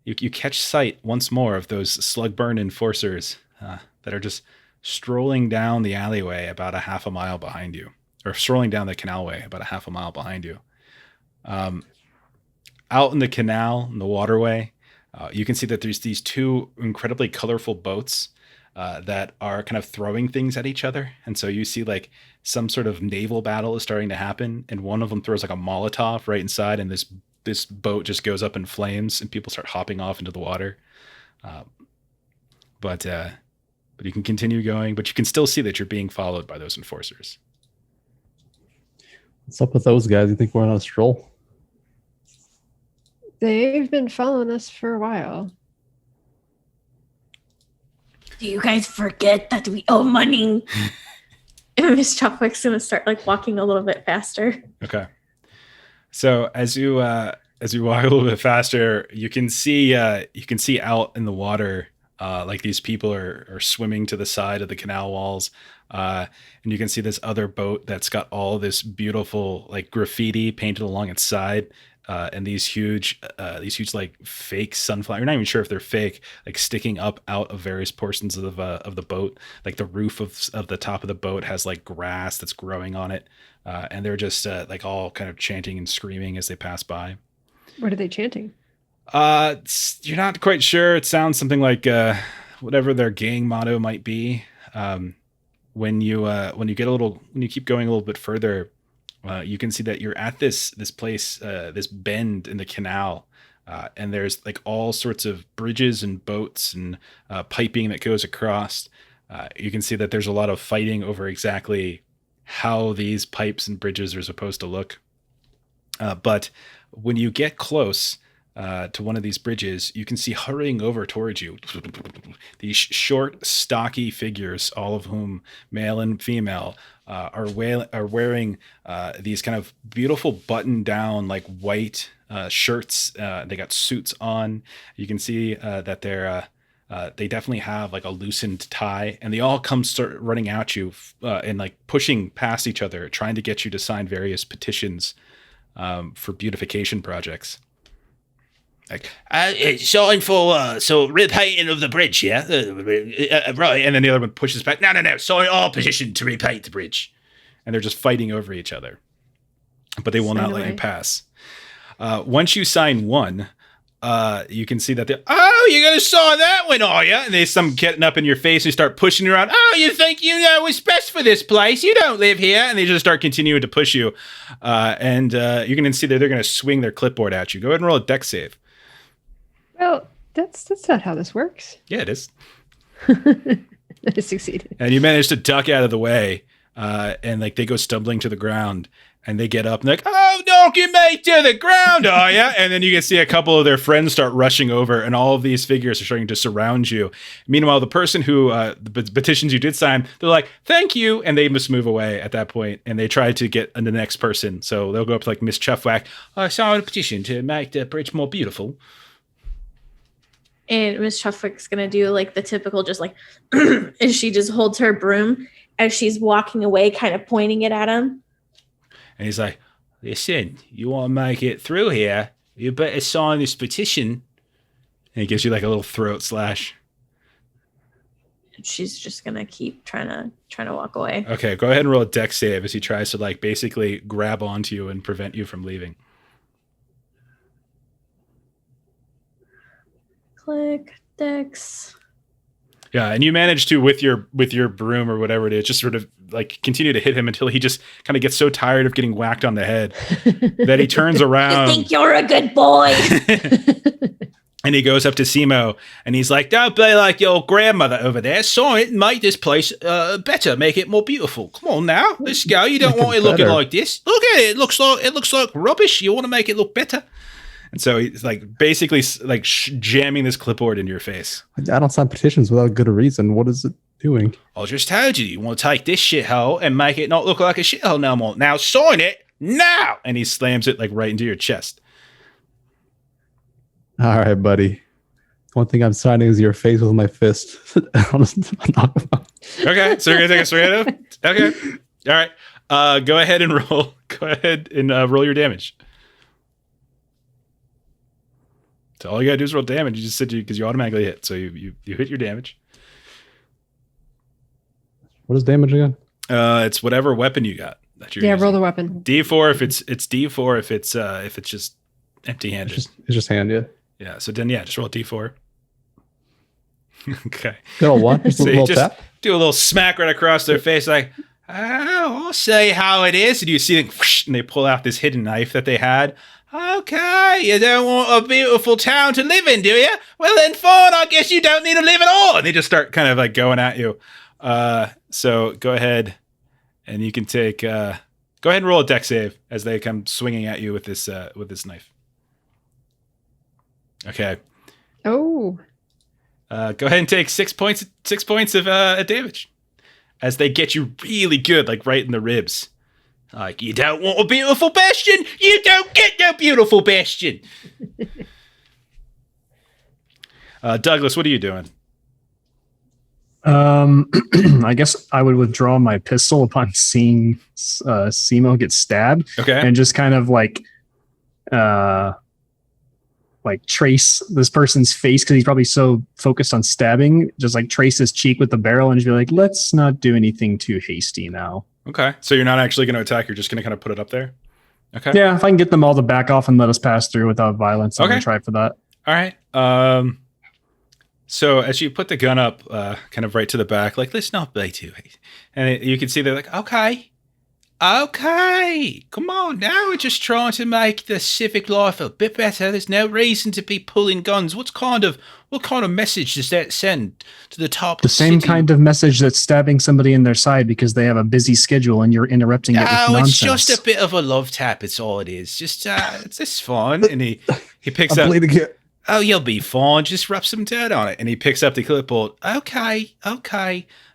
you catch sight once more of those Slugburn enforcers that are just strolling down the alleyway about a half a mile behind you, or strolling down the canalway about a half a mile behind you. Out in the canal, in the waterway, you can see that there's these two incredibly colorful boats that are kind of throwing things at each other. And so you see like some sort of naval battle is starting to happen, and one of them throws like a Molotov right inside, and this boat just goes up in flames, and people start hopping off into the water. But you can continue going, but you can still see that you're being followed by those enforcers. What's up with those guys? You think we're on a stroll? They've been following us for a while. Do you guys forget that we owe money? And Miss Chopwick's gonna start like walking a little bit faster. Okay. So as you walk a little bit faster, you can see out in the water, like these people are swimming to the side of the canal walls, and you can see this other boat that's got all this beautiful like graffiti painted along its side, and these huge like fake sunflower. You're not even sure if they're fake, like sticking up out of various portions of the boat. Like the roof of the top of the boat has like grass that's growing on it, and they're just like all kind of chanting and screaming as they pass by. What are they chanting? You're not quite sure. It sounds something like whatever their gang motto might be. When you keep going a little bit further, you can see that you're at this place, this bend in the canal, and there's like all sorts of bridges and boats and piping that goes across. You can see that there's a lot of fighting over exactly how these pipes and bridges are supposed to look. But when you get close to one of these bridges, you can see hurrying over towards you these short, stocky figures, all of whom, male and female, are wearing these kind of beautiful button-down, like white shirts. They got suits on. You can see that they definitely have like a loosened tie, and they all start running at you and like pushing past each other, trying to get you to sign various petitions for beautification projects. Like, sign for repainting of the bridge, yeah? Right. And then the other one pushes back. No. Sign our petition to repaint the bridge. And they're just fighting over each other. But they will not let you pass. Once you sign one, you can see that you're going to sign that one, are you? And there's some getting up in your face and start pushing you around. Oh, you think you know what's best for this place? You don't live here. And they just start continuing to push you. And you're going to see that they're going to swing their clipboard at you. Go ahead and roll a dex save. Well, that's not how this works. Yeah, it is. I succeeded. And you manage to duck out of the way, and like they go stumbling to the ground, and they get up and they're like, "Oh no, knocking me to the ground, are you? And then you can see a couple of their friends start rushing over, and all of these figures are starting to surround you. Meanwhile, the person who, the petitions you did sign, they're like, thank you, and they must move away at that point, and they try to get the next person. So they'll go up to like Miss Chuffwack. I signed a petition to make the bridge more beautiful. And Miss Chuffwick's gonna do like the typical, just like, and she just holds her broom as she's walking away, kind of pointing it at him. And he's like, listen, you want to make it through here, you better sign this petition. And he gives you like a little throat slash. And she's just gonna keep trying to walk away. Okay, go ahead and roll a dex save as he tries to like basically grab onto you and prevent you from leaving. Click, dex. Yeah, and you manage to with your broom or whatever it is, just sort of like continue to hit him until he just kind of gets so tired of getting whacked on the head that he turns around. You think you're a good boy? And he goes up to Simo and he's like, don't be like your grandmother over there. Sign it and make this place better, make it more beautiful. Come on now, let's go. You don't want it looking like this. Look at it. It looks like rubbish. You want to make it look better. And so he's like basically like jamming this clipboard into your face. I don't sign petitions without good reason. What is it doing? I just told you want to take this shithole and make it not look like a shithole no more. Now sign it now. And he slams it like right into your chest. All right, buddy. One thing I'm signing is your face with my fist. Okay, so you're gonna take a swing at him? Okay. All right. Go ahead and roll. Go ahead and roll your damage. So all you gotta do is roll damage. You just said because you automatically hit. So you hit your damage. What is damage again? It's whatever weapon you got that you're using. Roll the weapon. D4 if it's D4 if it's just empty-handed. It's just hand, yeah. Yeah. So then just roll D4. Okay. Good old one. Just So a you little just tap. do a little smack right across their face, like, oh, I'll say how it is. And you see them, whoosh, and they pull out this hidden knife that they had. Okay, you don't want a beautiful town to live in, do you? Well, then fine, I guess you don't need to live at all. And they just start kind of like going at you. So go ahead and you can take, go ahead and roll a dex save as they come swinging at you with this knife. Okay. Oh. Go ahead and take 6 points of damage as they get you really good, like right in the ribs. Like, you don't want a beautiful bastion? You don't get no beautiful bastion. Douglas, what are you doing? I guess I would withdraw my pistol upon seeing Simo get stabbed. Okay. And just kind of like trace this person's face because he's probably so focused on stabbing. Just like trace his cheek with the barrel and just be like, let's not do anything too hasty now. Okay. So you're not actually going to attack. You're just going to kind of put it up there. Okay. Yeah. If I can get them all to back off and let us pass through without violence, I'm going to try for that. All right. So as you put the gun up, kind of right to the back, like, let's not be too hasty. And you can see they're like, okay, come on. Now we're just trying to make the civic life a bit better. There's no reason to be pulling guns. What kind of message does that send to the top? The same kind of message that's stabbing somebody in their side because they have a busy schedule and you're interrupting it with nonsense. It's just a bit of a love tap. It's all it is. Just it's fun. And he picks up. Oh, you'll be fine. Just rub some dirt on it. And he picks up the clipboard. Okay.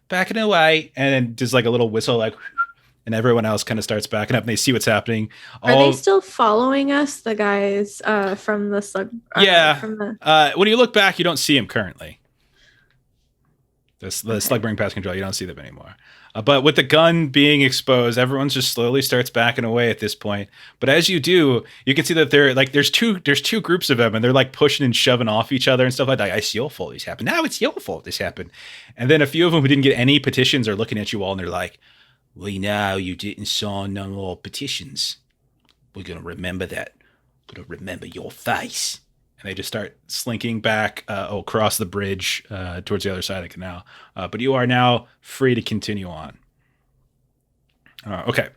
Backing away. And then just like a little whistle, like, and everyone else kind of starts backing up and they see what's happening. Are they still following us, the guys from the slug? When you look back, you don't see them currently. The slug bring past control, you don't see them anymore. But with the gun being exposed, everyone just slowly starts backing away at this point. But as you do, you can see that they're like there's two groups of them, and they're like pushing and shoving off each other and stuff like that. It's your fault this happened. Now it's your fault this happened. And then a few of them who didn't get any petitions are looking at you all, and they're like, "We know you didn't sign no more petitions. We're gonna remember that. We're gonna remember your face." And they just start slinking back across the bridge towards the other side of the canal. But you are now free to continue on. Okay.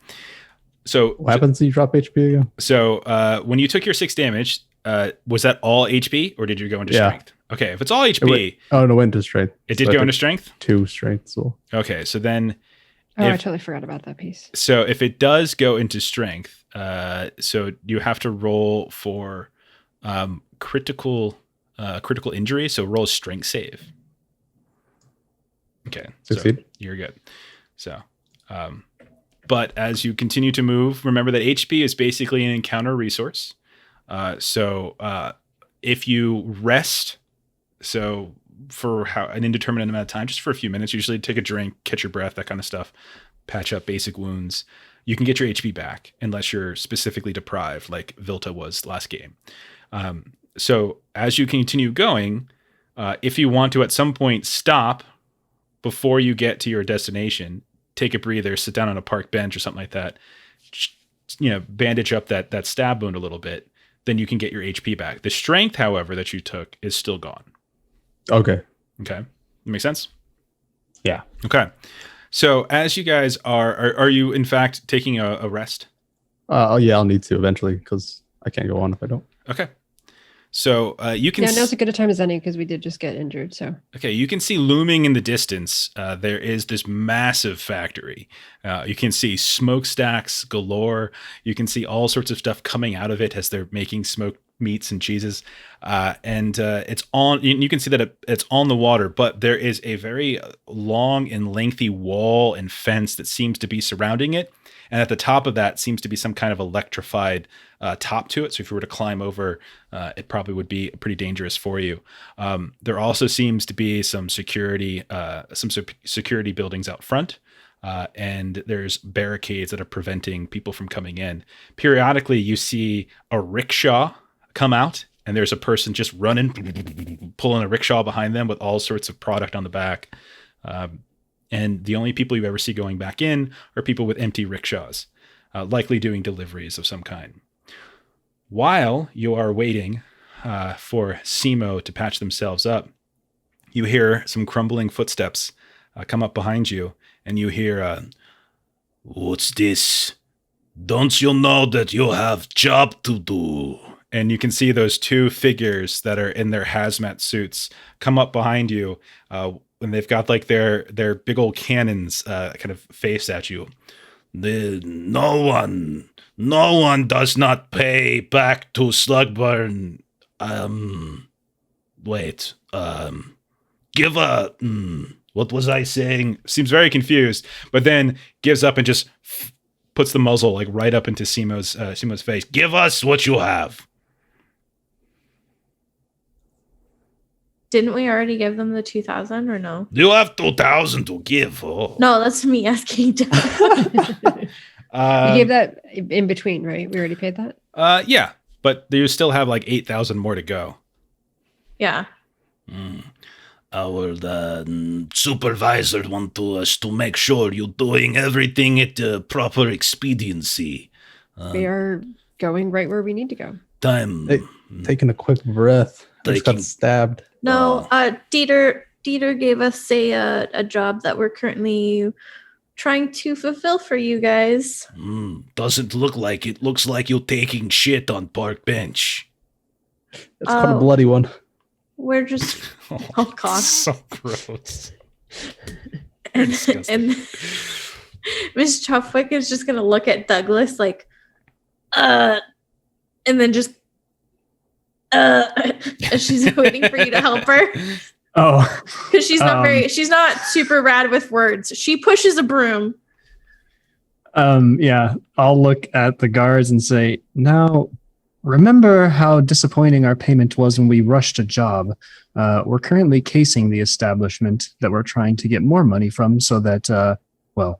So what happens when you drop HP again? So when you took your 6 damage, was that all HP or did you go into strength? Okay, if it's all HP. No, it went to strength. It did go into strength? 2 strength. So. Okay, so then Oh, I totally forgot about that piece. So if it does go into strength, so you have to roll for critical injury. So roll a strength save. Okay, Succeed. so you're good. So, but as you continue to move, remember that HP is basically an encounter resource. So if you rest, so for an indeterminate amount of time, just for a few minutes, usually take a drink, catch your breath, that kind of stuff, patch up basic wounds, you can get your HP back unless you're specifically deprived, like Vilta was last game. So as you continue going, if you want to at some point stop before you get to your destination, take a breather, sit down on a park bench or something like that, bandage up that stab wound a little bit, then you can get your HP back. The strength, however, that you took is still gone. Okay. Okay. Make sense? Yeah. Okay. So as you guys are you in fact taking a rest? Yeah, I'll need to eventually because I can't go on if I don't. Okay. So you can. Yeah, now's as good a time as any because we did just get injured. So okay, you can see looming in the distance. There is this massive factory. You can see smokestacks galore. You can see all sorts of stuff coming out of it as they're making smoked meats and cheeses. And it's on. You can see that it's on the water, but there is a very long and lengthy wall and fence that seems to be surrounding it. And at the top of that seems to be some kind of electrified top to it. So if you were to climb over, it probably would be pretty dangerous for you. There also seems to be some security buildings out front. And there's barricades that are preventing people from coming in. Periodically, you see a rickshaw come out, and there's a person just running, pulling a rickshaw behind them with all sorts of product on the back. And the only people you ever see going back in are people with empty rickshaws, likely doing deliveries of some kind. While you are waiting for Simo to patch themselves up, you hear some crumbling footsteps come up behind you, and you hear, "What's this? Don't you know that you have job to do?" And you can see those two figures that are in their hazmat suits come up behind you, and they've got like their big old cannons kind of faced at you. No one does not pay back to Slugburn. What was I saying? Seems very confused, but then gives up and just puts the muzzle like right up into Simo's face. Give us what you have. Didn't we already give them the 2,000 or no? You have 2,000 to give. Oh. No, that's me asking. we gave that in between, right? We already paid that. Yeah, but you still have like 8,000 more to go. Yeah. Our supervisor want us to make sure you're doing everything at the proper expediency. We are going right where we need to go. Taking a quick breath. I just got stabbed. No, Dieter gave us a job that we're currently trying to fulfill for you guys. Doesn't look like it. Looks like you're taking shit on park bench. It's quite a bloody one. We're just oh god, so gross. and Miss Chuffwick is just gonna look at Douglas like, and then just she's waiting for you to help her. Oh, because she's not super rad with words. She pushes a broom. Yeah, I'll look at the guards and say, now, remember how disappointing our payment was when we rushed a job. We're currently casing the establishment that we're trying to get more money from so that,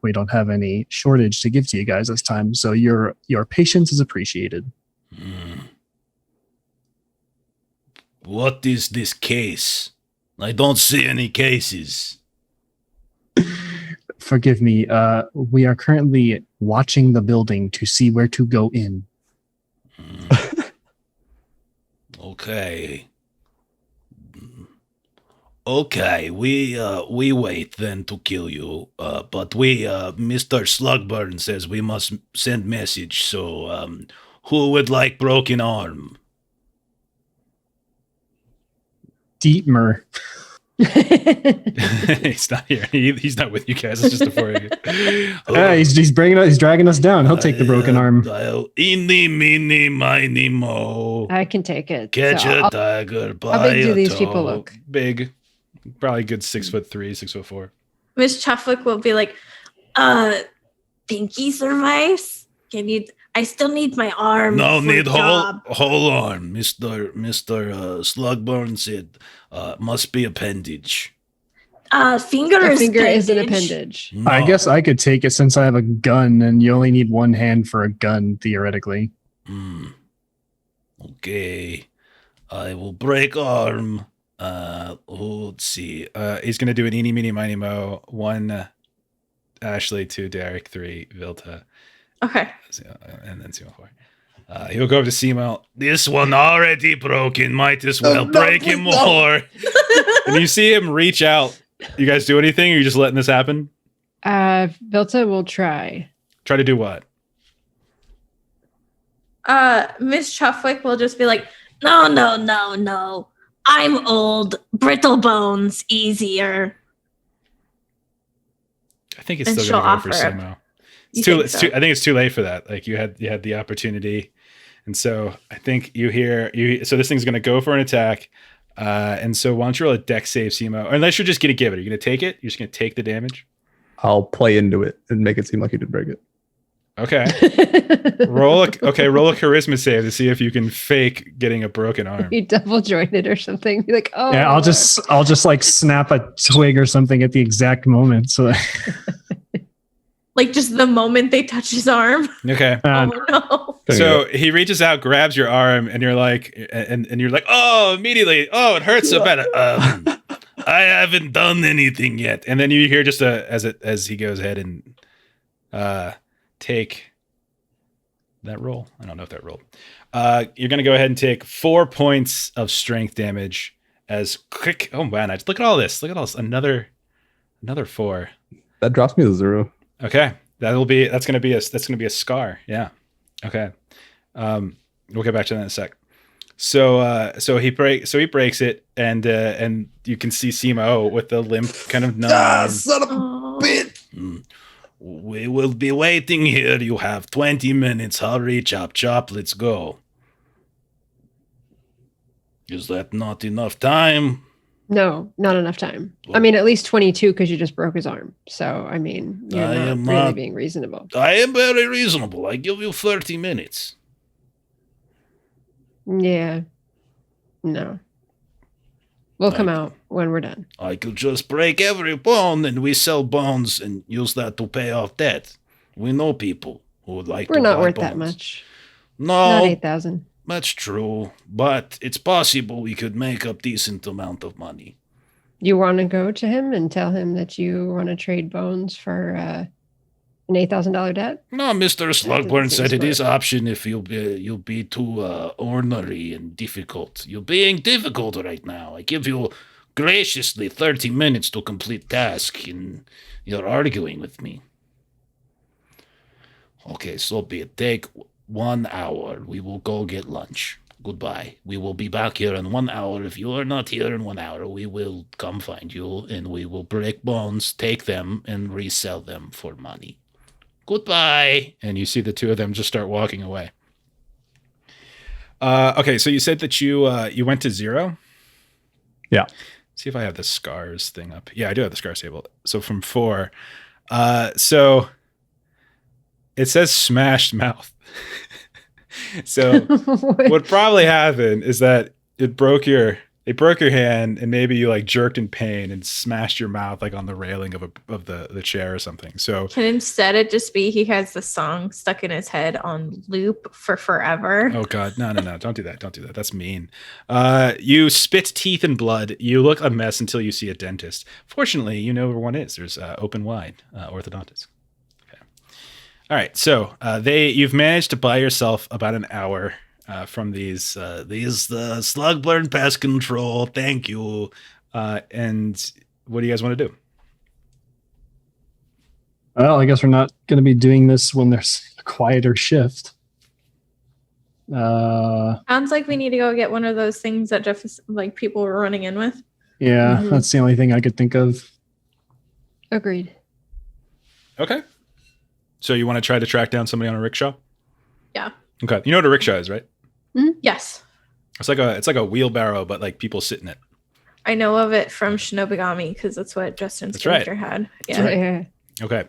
we don't have any shortage to give to you guys this time. So your patience is appreciated. What is this case? I don't see any cases. Forgive me. We are currently watching the building to see where to go in. Okay. Okay, we wait then to kill you. But Mr. Slugburn says we must send message. So, who would like broken arm? Dietmar. He's not here. He's not with you guys. It's just the four of you. He's bringing us. He's dragging us down. He'll take the broken arm. Eeny, meeny, miny, mo. I can take it. Catch So a tiger by how big do a these toe. people look? Big, probably good 6'3", 6'4". Miss Chuffwick will be like, Pinky survives? I still need my arm. No, for need job." whole arm. Mr. Slugburn said, must be appendage. Finger A is finger is an appendage. appendage. No. I guess I could take it since I have a gun, and you only need one hand for a gun theoretically. Okay. I will break arm. Let's see. He's gonna do an eeny, meeny, miny, mo. 1, Ashley. 2, Derek. 3, Vilta. Okay. And then 2 and 4. He'll go up to Simo. This one already broken. Might as well break him more. And you see him reach out. You guys do anything, or are you just letting this happen? Vilta will try. Try to do what? Miss Chuffwick will just be like, no. I'm old. Brittle bones, easier. I think it's And still gonna she'll go for offer it. Simo. You It's too, think it's so? too. I think it's too late for that. Like you had the opportunity, and so I think you hear. So this thing's gonna go for an attack, and so why don't you roll a dex save, Simo? Or unless you're just gonna give it. Are you gonna take it? You're just gonna take the damage. I'll play into it and make it seem like you did break it. Okay. Roll a charisma save to see if you can fake getting a broken arm. You double jointed or something. Be like, oh Yeah, I'll just like snap a twig or something at the exact moment. So Like just the moment they touch his arm. Okay. Oh no. So he reaches out, grabs your arm, and you're like, and you're like, oh, immediately, oh, it hurts so bad. I haven't done anything yet. And then you hear just as he goes ahead and take that roll. I don't know if that rolled. You're gonna go ahead and take 4 points of strength damage as quick. Oh man, look at all this. Look at all this. Another 4. That drops me to 0. Okay, that's gonna be a scar. Yeah. Okay. We'll get back to that in a sec. So he breaks it, and you can see Simo with the limp kind of numb. Son of a Oh. bitch. We will be waiting here. You have 20 minutes. Hurry, chop, chop. Let's go. Is that not enough time? No, not enough time. I mean, at least 22 because you just broke his arm. So, I mean, you're I not am really not- being reasonable. I am very reasonable. I give you 30 minutes. Yeah. No. We'll come out when we're done. I could just break every bone and we sell bones and use that to pay off debt. We know people who would like We're to not buy worth bones. that much. No, Not 8,000. that's true. But it's possible we could make a decent amount of money. You want to go to him and tell him that you want to trade bones for an $8,000 debt? No, Mr. Slugburn seem said it is smart. option if you'll be too ornery and difficult. You're being difficult right now. I give you graciously 30 minutes to complete task, and you're arguing with me. Okay, so be it. Take 1 hour. We will go get lunch. Goodbye. We will be back here in 1 hour. If you are not here in 1 hour, we will come find you, and we will break bones, take them, and resell them for money. Goodbye. And you see the two of them just start walking away. Okay, so you said that you went to 0? Yeah. See if I have the scars thing up. Yeah, I do have the scars table. So from 4. So it says smashed mouth. So what probably happened is that it broke your hand, and maybe you like jerked in pain and smashed your mouth like on the railing of the chair or something. So Can instead it just be he has the song stuck in his head on loop for forever? oh god, no, don't do that. That's mean. You spit teeth and blood. You look a mess until you see a dentist. Fortunately, you know where one is. There's Open Wide orthodontist. Okay. All right, so you've managed to buy yourself about an hour from these Slugburn pest control. Thank you. and what do you guys want to do? well, I guess we're not going to be doing this when there's a quieter shift. Sounds like we need to go get one of those things that Jeff is like people were running in with. Yeah, Mhm. that's the only thing I could think of. Agreed. Okay. So you want to try to track down somebody on a rickshaw? Yeah. Okay. You know what a rickshaw is, right? Yes. It's like a wheelbarrow, but like people sit in it. I know of it from Shinobigami because that's what Justin's That's right. character had. That's Yeah. right. Okay.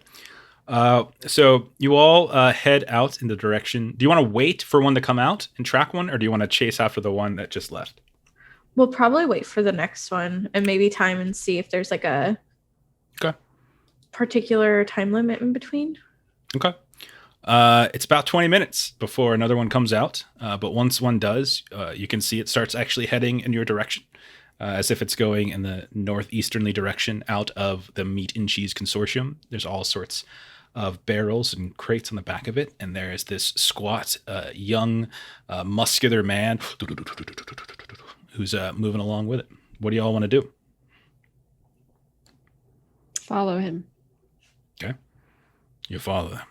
So you all head out in the direction. Do you want to wait for one to come out and track one, or do you want to chase after the one that just left? We'll probably wait for the next one and maybe time and see if there's like a particular time limit in between. Okay. It's about 20 minutes before another one comes out. But once one does, you can see it starts actually heading in your direction, as if it's going in the northeasterly direction out of the Meat and Cheese Consortium. There's all sorts of barrels and crates on the back of it. And there is this squat, young, muscular man who's moving along with it. What do y'all want to do? Follow him. Okay. You follow them.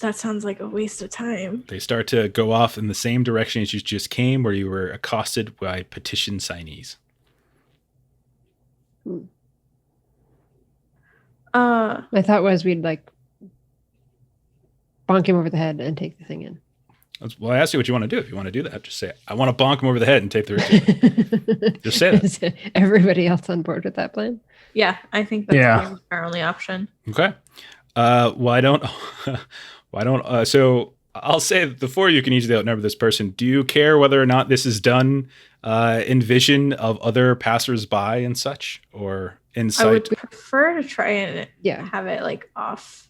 That sounds like a waste of time. They start to go off in the same direction as you just came, where you were accosted by petition signees. My thought was we'd like bonk him over the head and take the thing in. Well, I asked you what you want to do. If you want to do that, just say, I want to bonk him over the head and take the route. Just say that. Is everybody else on board with that plan? Yeah, I think that's our only option. Okay. Why don't, so I'll say the four of you can easily outnumber this person. Do you care whether or not this is done in vision of other passersby and such, or in sight? I would prefer to try and have it like off.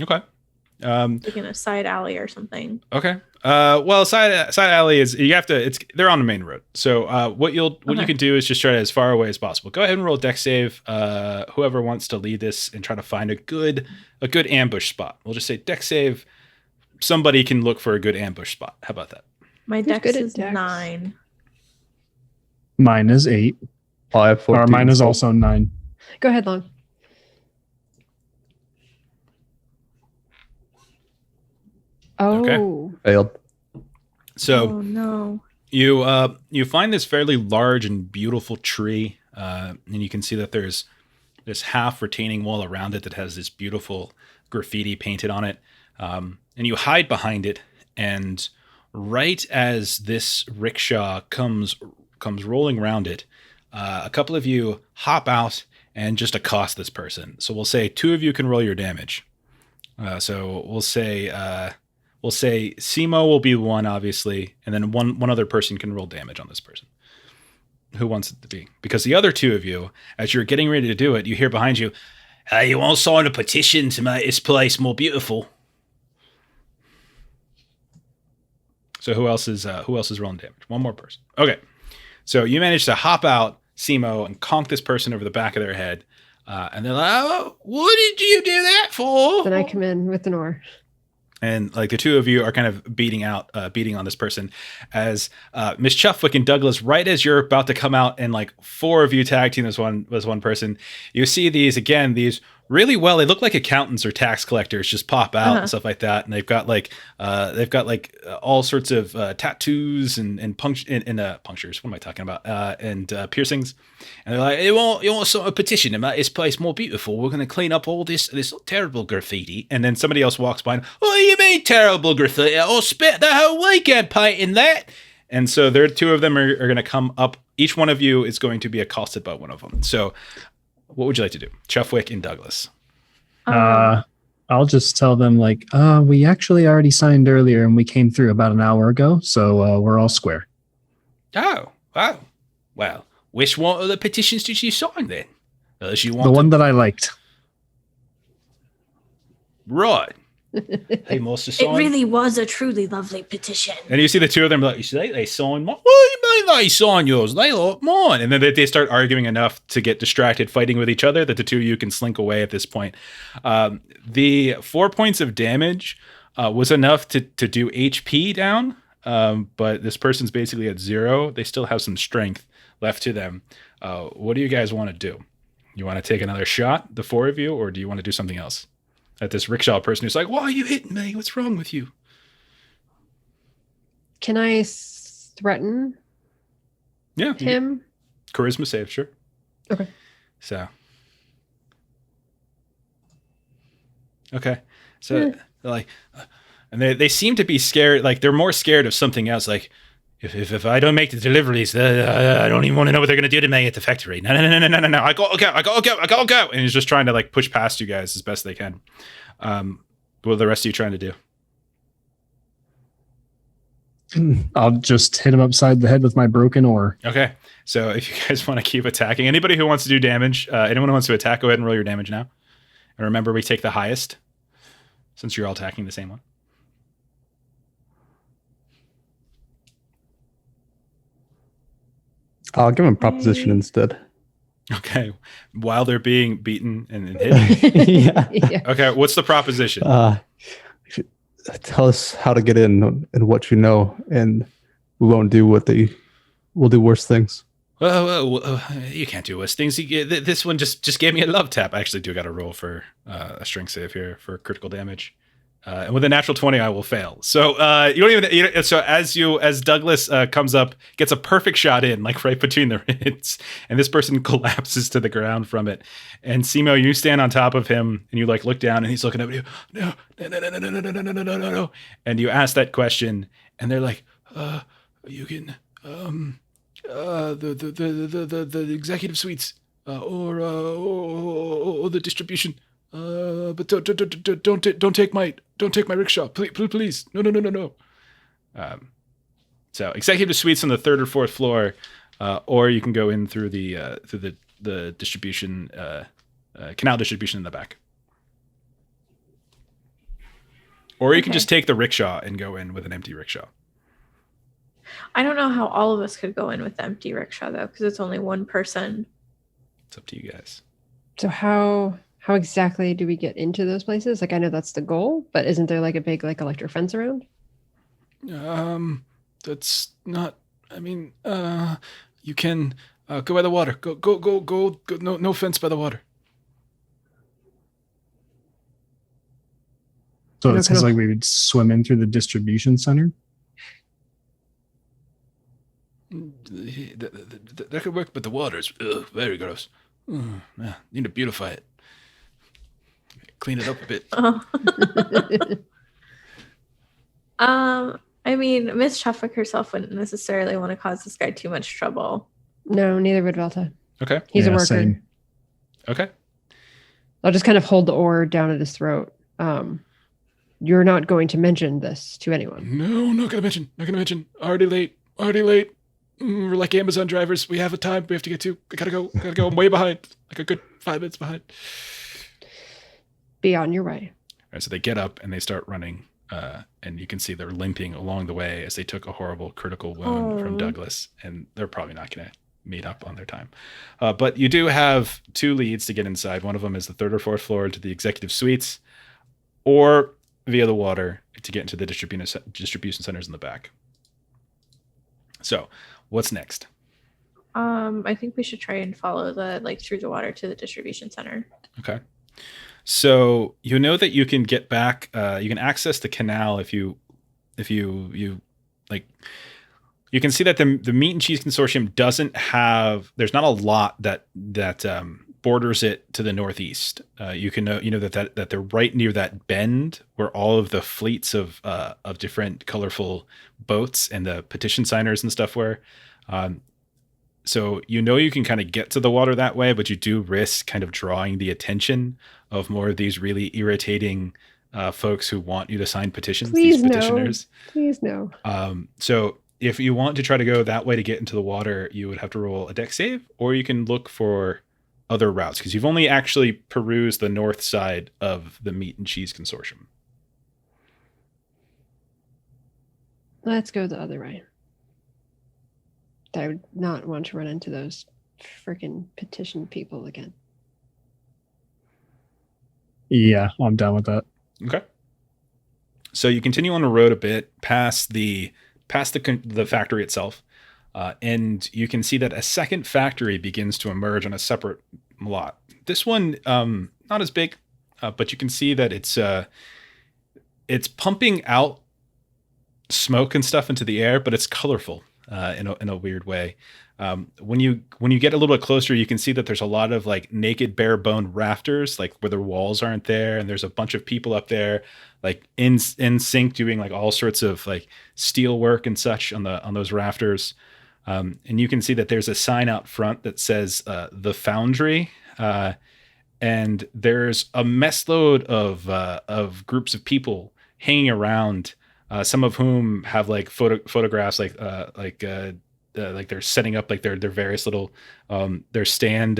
Okay. Like in a side alley or something. Okay. Well, side alley is, you have to, they're on the main road. So what you can do is just try to as far away as possible. Go ahead and roll a deck save. Whoever wants to lead this and try to find a good ambush spot. We'll just say deck save. Somebody can look for a good ambush spot. How about that? My dex is 9. Mine is 8. I have 14. Or mine is also 9. Go ahead, Long. Oh. Okay. Failed. So oh no. You find this fairly large and beautiful tree, and you can see that there's this half retaining wall around it that has this beautiful graffiti painted on it. And you hide behind it, and right as this rickshaw comes rolling around it, a couple of you hop out and just accost this person. So we'll say 2 of you can roll your damage. So we'll say Simo will be 1, obviously, and then one other person can roll damage on this person. Who wants it to be? Because the other 2 of you, as you're getting ready to do it, you hear behind you, "Hey, you all sign a petition to make this place more beautiful." So who else is rolling damage? One more person. Okay. So you managed to hop out, Simo, and conk this person over the back of their head. And they're like, "Oh, what did you do that for?" Then I come in with an oar. And like the 2 of you are kind of beating on this person as Miss Chuffwick and Douglas, right as you're about to come out and like 4 of you tag team as one person, you see these really well, they look like accountants or tax collectors just pop out and stuff like that. And they've got like all sorts of tattoos and punctures. What am I talking about? And piercings. And they're like, you want sort of petition to make this place more beautiful? We're going to clean up all this terrible graffiti. And then somebody else walks by and, "What do you mean terrible graffiti? I'll spent the whole weekend painting that." And so there, 2 of them are going to come up. Each one of you is going to be accosted by one of them. So what would you like to do? Chuffwick and Douglas. I'll just tell them like, we actually already signed earlier and we came through about an hour ago. So we're all square. Oh, wow. Well, which one of the petitions did you sign then? The one that I liked. Right. They must have signed. It really was a truly lovely petition. And you see the 2 of them like, they signed mine. What do you mean they signed yours? They like mine. And then they start arguing enough to get distracted fighting with each other that the 2 of you can slink away at this point. The 4 points of damage was enough to do HP down, but this person's basically at 0. They still have some strength left to them. What do you guys want to do? You want to take another shot, the 4 of you, or do you want to do something else? At this rickshaw person who's like, "Why are you hitting me? What's wrong with you?" Can I threaten Yeah. him? Charisma save, sure. Okay. So. Okay. So like, and they seem to be scared. Like they're more scared of something else. Like if I don't make the deliveries, I don't even want to know what they're gonna do to me at the factory. No. I gotta go. And he's just trying to like push past you guys as best they can. What are the rest of you trying to do? I'll just hit him upside the head with my broken oar. Okay. So if you guys want to keep attacking, anybody who wants to do damage, anyone who wants to attack, go ahead and roll your damage now. And remember, we take the highest since you're all attacking the same one. I'll give him proposition instead. Okay. While they're being beaten and hit. Yeah. Okay. What's the proposition? Tell us how to get in and what you know, and we won't do we'll do worse things. Well, you can't do worse things. This one just gave me a love tap. I actually do got to roll for a strength save here for critical damage. And with a natural 20, I will fail. So you don't even. So as Douglas comes up, gets a perfect shot in, like right between the ribs, and this person collapses to the ground from it. And Simo, you stand on top of him, and you like look down, and he's looking up at you. No. And you ask that question, and they're like, "You can the executive suites or the distribution." But don't take my rickshaw, please. No. So executive suites on the 3rd or 4th floor, or you can go in through the distribution canal distribution in the back, or you can just take the rickshaw and go in with an empty rickshaw. I don't know how all of us could go in with the empty rickshaw though, because it's only one person. It's up to you guys. So how exactly do we get into those places? Like I know that's the goal, but isn't there like a big like electric fence around? That's not. I mean, you can go by the water. Go. No fence by the water. So it sounds like we would swim in through the distribution center. That could work, but the water's very gross. Yeah, need to beautify it. Clean it up a bit. I mean, Miss Chufwick herself wouldn't necessarily want to cause this guy too much trouble. No, neither would Velta. Okay. He's a worker. Same. Okay. I'll just kind of hold the oar down at his throat. You're not going to mention this to anyone. No, not gonna mention. Already late. We're like Amazon drivers. We have a time we have to get to. I gotta go. I'm way behind. Like a good 5 minutes behind. Be on your way. All right, so they get up and they start running. And you can see they're limping along the way as they took a horrible critical wound from Douglas. And they're probably not going to meet up on their time. But you do have 2 leads to get inside. One of them is the 3rd or 4th floor to the executive suites, or via the water to get into the distribution centers in the back. So what's next? I think we should try and follow through the water to the distribution center. Okay. So you know that you can get back. You can access the canal if you like. You can see that the Meat and Cheese Consortium doesn't have. There's not a lot that borders it to the northeast. You can know that they're right near that bend where all of the fleets of different colorful boats and the petition signers and stuff were. So you can kind of get to the water that way, but you do risk kind of drawing the attention of more of these really irritating folks who want you to sign petitions. Please these petitioners. No. Please no. So if you want to try to go that way to get into the water, you would have to roll a dex save, or you can look for other routes because you've only actually perused the north side of the Meat and Cheese Consortium. Let's go the other way. I would not want to run into those freaking petition people again. Yeah, I'm down with that. Okay. So you continue on the road a bit past the factory itself, and you can see that a second factory begins to emerge on a separate lot. This one, not as big, but you can see that it's pumping out smoke and stuff into the air, but it's colorful in a weird way. When you get a little bit closer, you can see that there's a lot of like naked bare bone rafters, like where the walls aren't there, and there's a bunch of people up there, like in sync, doing like all sorts of like steel work and such on those rafters. And you can see that there's a sign out front that says the Foundry, and there's a mess load of groups of people hanging around, some of whom have like photographs, like they're setting up like their various little their stand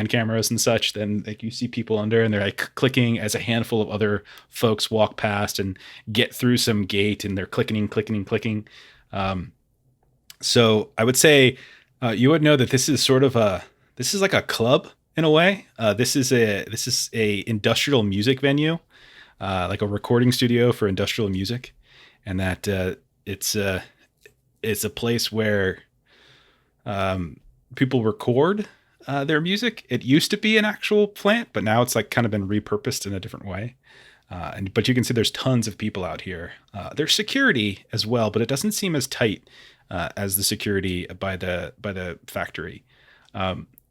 cameras and such. Then like you see people under, and they're like clicking as a handful of other folks walk past and get through some gate, and they're clicking. So I would say you would know that this is like a club in a way. This is a industrial music venue, like a recording studio for industrial music, and that it's a place where people record their music. It used to be an actual plant, but now it's like kind of been repurposed in a different way. But you can see there's tons of people out here. There's security as well, but it doesn't seem as tight as the security by the factory.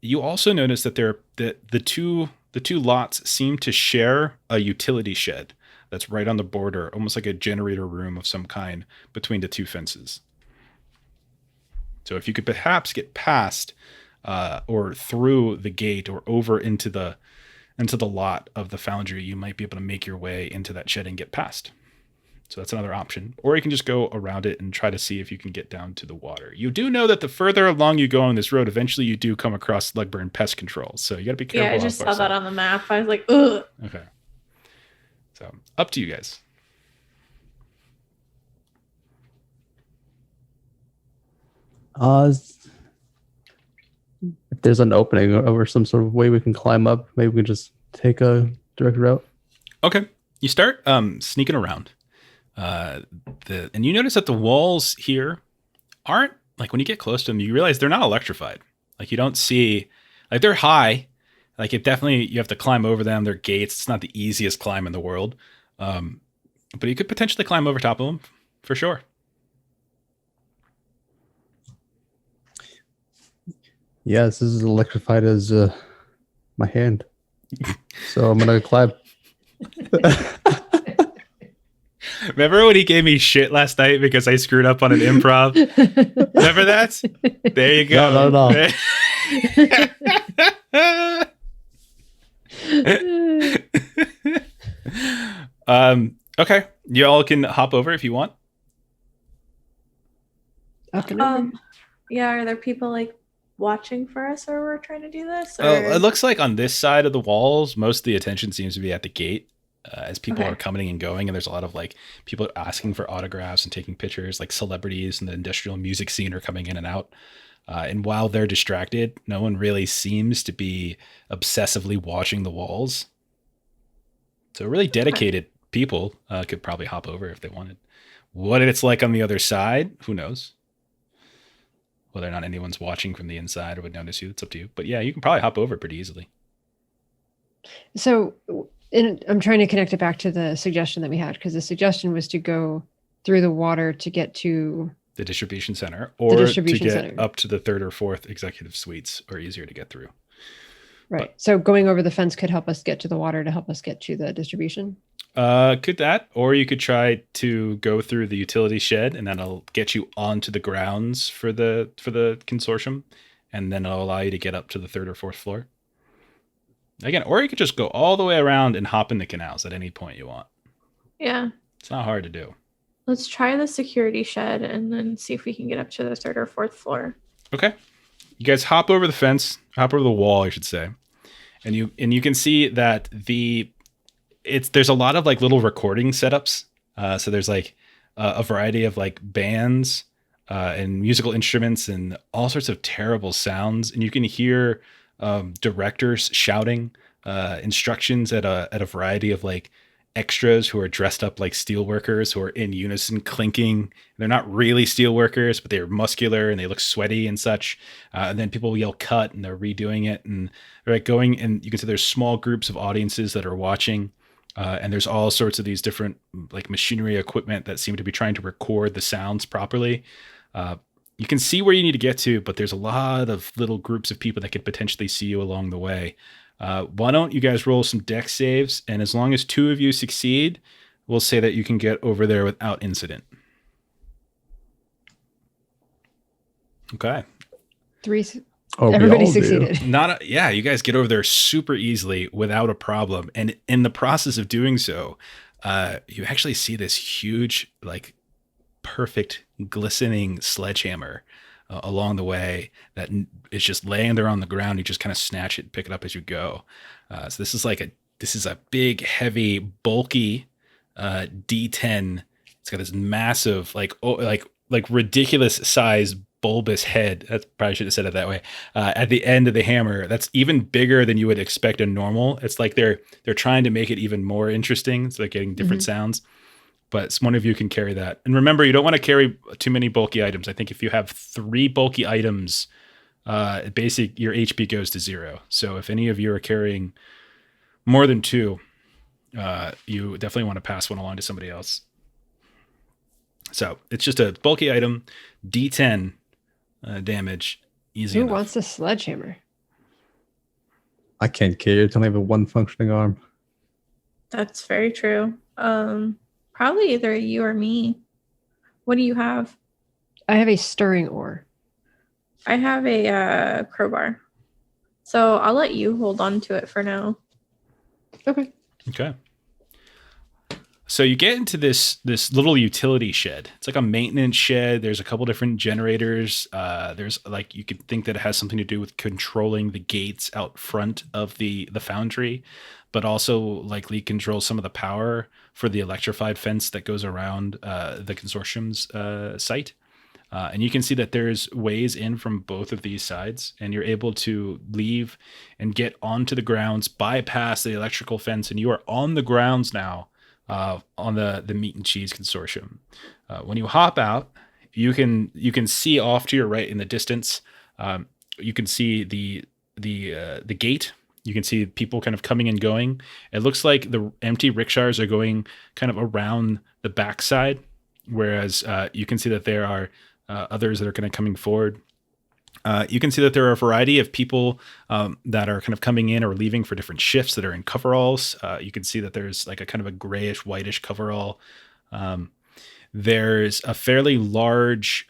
You also notice that the two lots seem to share a utility shed that's right on the border, almost like a generator room of some kind between the two fences. So if you could perhaps get past or through the gate or over into the lot of the Foundry, you might be able to make your way into that shed and get past. So that's another option. Or you can just go around it and try to see if you can get down to the water. You do know that the further along you go on this road, eventually you do come across Slugburn pest control. So you got to be careful. Yeah, I just saw that on the map. I was like, ugh. Okay. So up to you guys. If there's an opening or some sort of way we can climb up, maybe we can just take a direct route. Okay. You start sneaking around. And you notice that the walls here aren't, like, when you get close to them, you realize they're not electrified. Like, you don't see, like, they're high. Like, it definitely, you have to climb over them. They're gates. It's not the easiest climb in the world. But you could potentially climb over top of them for sure. Yes, this is electrified as my hand. So I'm going to climb. Remember when he gave me shit last night because I screwed up on an improv? Remember that? There you go. No. Okay. You all can hop over if you want. Yeah, are there people like watching for us or we're trying to do this? Or? Oh, it looks like on this side of the walls, most of the attention seems to be at the gate. As people are coming and going, and there's a lot of like people asking for autographs and taking pictures, like celebrities in the industrial music scene are coming in and out. And while they're distracted, no one really seems to be obsessively watching the walls. So really dedicated people could probably hop over if they wanted. What it's like on the other side, who knows? Whether or not anyone's watching from the inside or would notice you, it's up to you. But yeah, you can probably hop over pretty easily. So I'm trying to connect it back to the suggestion that we had, because the suggestion was to go through the water to get to the distribution center, or to get up to the third or fourth executive suites, or easier to get through. Right. So going over the fence could help us get to the water to help us get to the distribution. Could that, or you could try to go through the utility shed, and that'll get you onto the grounds for the consortium, and then it'll allow you to get up to the third or fourth floor. Again, or you could just go all the way around and hop in the canals at any point you want. Yeah. It's not hard to do. Let's try the security shed and then see if we can get up to the third or fourth floor. Okay. You guys hop over the fence, hop over the wall, I should say. And you can see that there's a lot of like little recording setups. So there's like a variety of like bands and musical instruments and all sorts of terrible sounds. And you can hear directors shouting instructions at a variety of like extras who are dressed up like steel workers who are in unison clinking. They're not really steel workers, but they're muscular and they look sweaty and such. And then people yell cut and they're redoing it, and they're like going, and you can see there's small groups of audiences that are watching. And there's all sorts of these different like machinery equipment that seem to be trying to record the sounds properly. You can see where you need to get to, but there's a lot of little groups of people that could potentially see you along the way. Why don't you guys roll some dex saves? And as long as 2 of you succeed, we'll say that you can get over there without incident. Okay. 3. Oh, we Everybody all do. succeeded. Yeah, you guys get over there super easily without a problem. And in the process of doing so, you actually see this huge, like, perfect glistening sledgehammer along the way that is just laying there on the ground. You just kind of snatch it and pick it up as you go. So this is a big, heavy, bulky D10. It's got this massive, like ridiculous size bulbous head. That's probably should have said it that way. At the end of the hammer, that's even bigger than you would expect a normal. It's like they're trying to make it even more interesting. So they're getting different sounds. But one of you can carry that. And remember, you don't want to carry too many bulky items. I think if you have 3 bulky items, your HP goes to 0. So if any of you are carrying more than 2, you definitely want to pass one along to somebody else. So it's just a bulky item, D10 damage, easy Who enough. wants a sledgehammer? I can't carry it. I only have a 1 functioning arm. That's very true. Probably either you or me. What do you have? I have a stirring oar. I have a crowbar. So I'll let you hold on to it for now. Okay. Okay. So you get into this little utility shed. It's like a maintenance shed. There's a couple different generators. There's like, you could think that it has something to do with controlling the gates out front of the foundry, but also likely controls some of the power for the electrified fence that goes around the Consortium's site. And you can see that there's ways in from both of these sides, and you're able to leave and get onto the grounds, bypass the electrical fence, and you are on the grounds now on the Meat and Cheese Consortium. When you hop out, you can see off to your right in the distance. You can see the gate. You can see people kind of coming and going. It looks like the empty rickshaws are going kind of around the backside, whereas you can see that there are others that are kind of coming forward. You can see that there are a variety of people that are kind of coming in or leaving for different shifts that are in coveralls. You can see that there's like a kind of a grayish, whitish coverall. There's a fairly large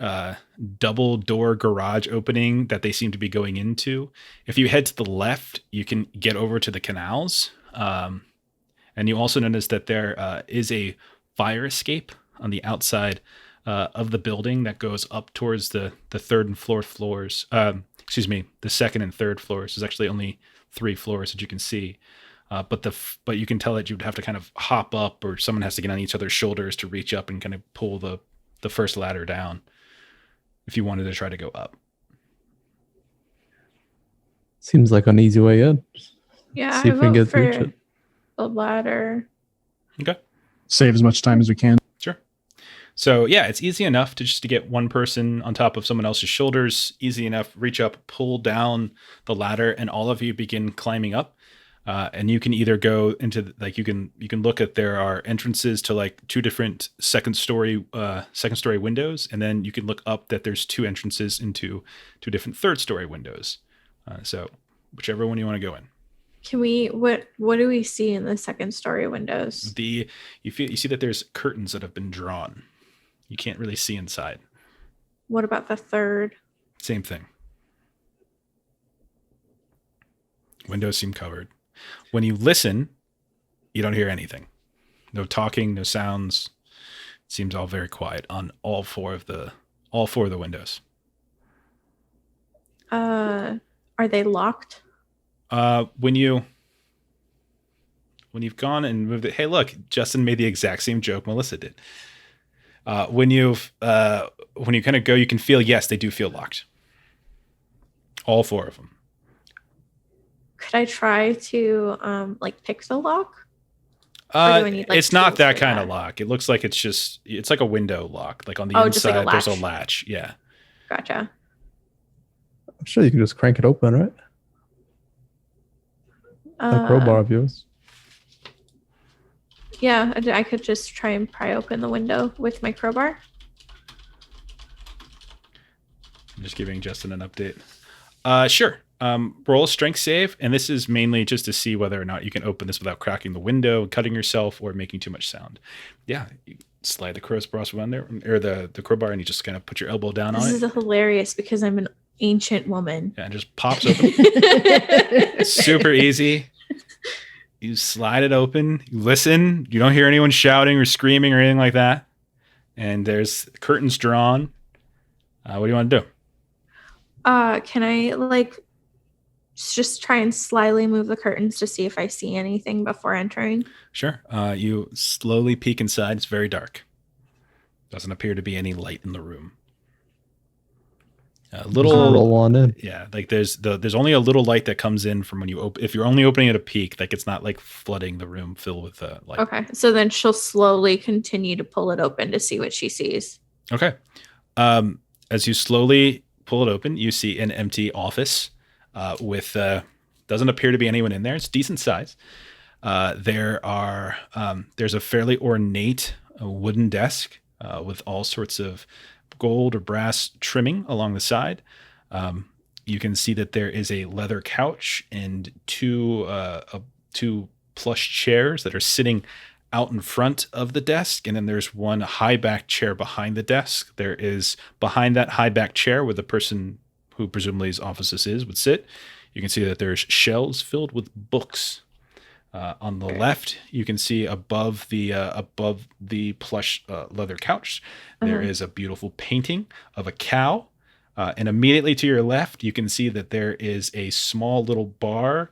double door garage opening that they seem to be going into. If you head to the left, you can get over to the canals. And you also notice that there is a fire escape on the outside of the building that goes up towards the third and fourth floors. The second and third floors. There's actually only 3 floors that you can see. But you can tell that you'd have to kind of hop up, or someone has to get on each other's shoulders to reach up and kind of pull the first ladder down if you wanted to try to go up. Seems like an easy way in. Yeah, See I if we can vote get reach for it. the ladder. Okay. Save as much time as we can. Sure. So yeah, it's easy enough to get one person on top of someone else's shoulders. Easy enough, reach up, pull down the ladder, and all of you begin climbing up. And you can either go into you can look at, there are entrances to like 2 different second story windows, and then you can look up that there's 2 entrances into 2 different third story windows. So whichever one you want to go in. Can we what do we see in the second story windows? You see that there's curtains that have been drawn. You can't really see inside. What about the third? Same thing. Windows seem covered. When you listen, you don't hear anything. No talking, no sounds. It seems all very quiet on all 4 of the windows. Are they locked? When you've gone and moved it, hey, look, Justin made the exact same joke Melissa did. When you kind of go, you can feel, yes, they do feel locked. All 4 of them. Could I try to pick the lock? Or do I need, it's not tools that for kind of lock. It looks like it's like a window lock. Like on the just like inside, a there's a latch. latch. Yeah. Gotcha. I'm sure you can just crank it open, right? That crowbar of yours. Yeah, I could just try and pry open the window with my crowbar. just giving Justin an update. Sure. Roll a strength save, and this is mainly just to see whether or not you can open this without cracking the window, cutting yourself, or making too much sound. Yeah, you slide the crowbar on there, or the crowbar, and you just kind of put your elbow down on it. This is hilarious because I'm an ancient woman. Yeah, and it just pops open. Super easy. You slide it open. You listen. You don't hear anyone shouting or screaming or anything like that. And there's curtains drawn. What do you want to do? Can I just try and slyly move the curtains to see if I see anything before entering? Sure. You slowly peek inside. It's very dark. Doesn't appear to be any light in the room. Roll on in. Yeah, like there's only a little light that comes in from when you open. If you're only opening at a peak, like it's not like flooding the room filled with light. Okay, so then she'll slowly continue to pull it open to see what she sees. Okay. As you slowly pull it open, you see an empty office with doesn't appear to be anyone in there. It's decent size. There's a fairly ornate wooden desk with all sorts of gold or brass trimming along the side. You can see that there is a leather couch and two plush chairs that are sitting out in front of the desk, and then there's one high back chair behind the desk. There is behind that high back chair where the person who presumably his office this is would sit. You can see that there's shelves filled with books. On the left, you can see above the plush leather couch, there is a beautiful painting of a cow. And immediately to your left, you can see that there is a small little bar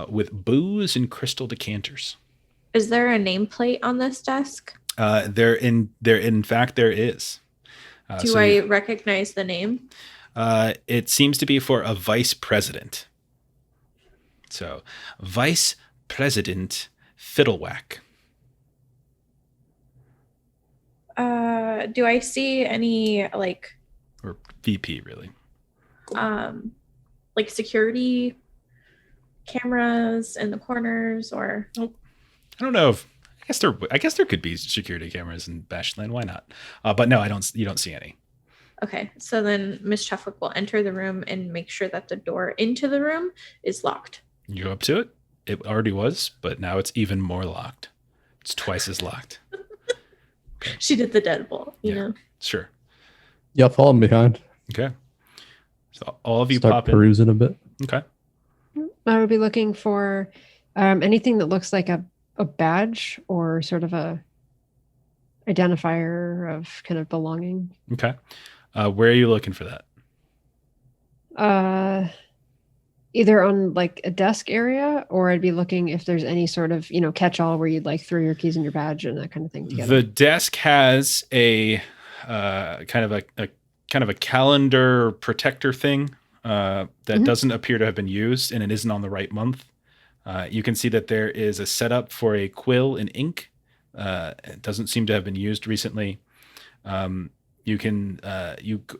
with booze and crystal decanters. Is there a nameplate on this desk? In fact, there is. Do I recognize the name? It seems to be for a vice president. So, Vice President Fiddlewack. Do I see any Or VP, really. Security cameras in the corners, or? I don't know if. I guess there could be security cameras in Bastionland. Why not? But no, you don't see any. Okay, so then Miss Chuffwick will enter the room and make sure that the door into the room is locked. You go up to it. It already was, but now it's even more locked. It's twice as locked. She did the deadbolt, you know? Sure. Yeah, follow them behind. Okay. So all of you Start pop perusing a bit. in. Okay. I would be looking for anything that looks like a badge or sort of a identifier of kind of belonging. Okay. Where are you looking for that? Either on like a desk area, or I'd be looking if there's any sort of, catch-all where you'd like throw your keys and your badge and that kind of thing together. The desk has a kind of a calendar protector thing that doesn't appear to have been used, and it isn't on the right month. You can see that there is a setup for a quill and ink. It doesn't seem to have been used recently. You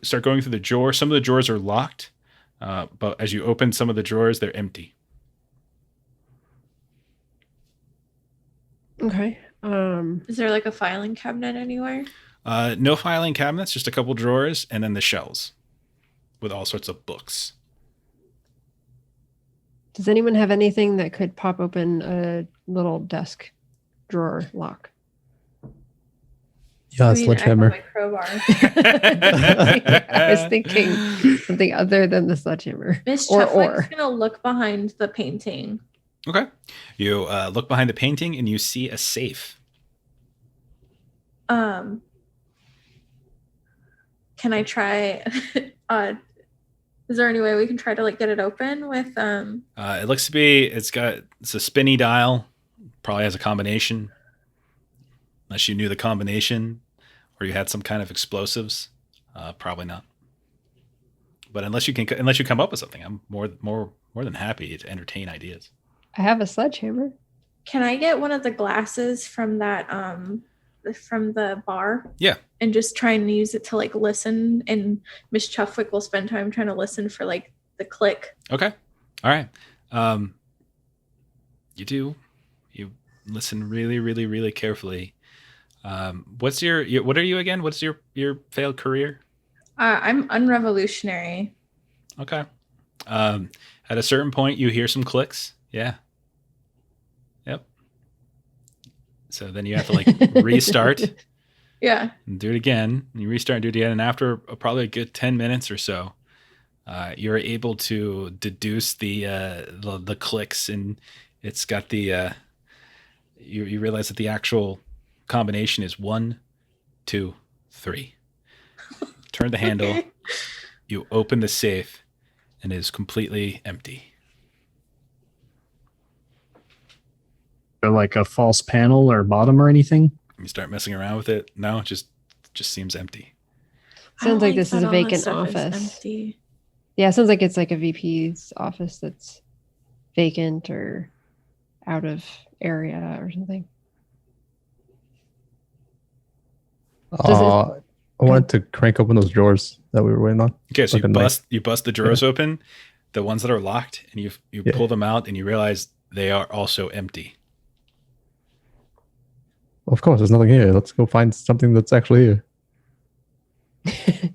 start going through the drawer. Some of the drawers are locked. But as you open some of the drawers, they're empty. Okay. Is there a filing cabinet anywhere? No filing cabinets, just a couple drawers, and then the shelves with all sorts of books. Does anyone have anything that could pop open a little desk drawer lock? Yeah, sledgehammer. I have my crowbar. I was thinking something other than the sledgehammer. Miss Or. Chuffwick's gonna look behind the painting. Okay. You look behind the painting and you see a safe. Can I try? Is there any way we can try to get it open with? It looks to be. It's a spinny dial. Probably has a combination. Unless you knew the combination, or you had some kind of explosives, probably not. But unless you come up with something, I'm more than happy to entertain ideas. I have a sledgehammer. Can I get one of the glasses from that from the bar? Yeah. And just try and use it to listen, and Miss Chuffwick will spend time trying to listen for the click. Okay. All right. You listen really, really, really carefully. What are you again? What's your failed career? I'm unrevolutionary. Okay. At a certain point, you hear some clicks. Yeah. Yep. So then you have to like restart Yeah. and do it again. And you restart and do it again. And after probably a good 10 minutes or so, you're able to deduce the clicks, and it's got the you realize that the actual combination is 1, 2, 3. Turn the handle. Okay. You open the safe, and it is completely empty. Or like a false panel or bottom or anything. You start messing around with it. No, it just seems empty. I don't Sounds like this that is a all the vacant stuff is office. empty. Yeah, it sounds like it's like a VP's office that's vacant or out of area or something. I wanted to crank open those drawers that we were waiting on. Okay, so Like a knife. you bust the drawers open, the ones that are locked, and you pull them out, and you realize they are also empty. Of course, there's nothing here. Let's go find something that's actually here.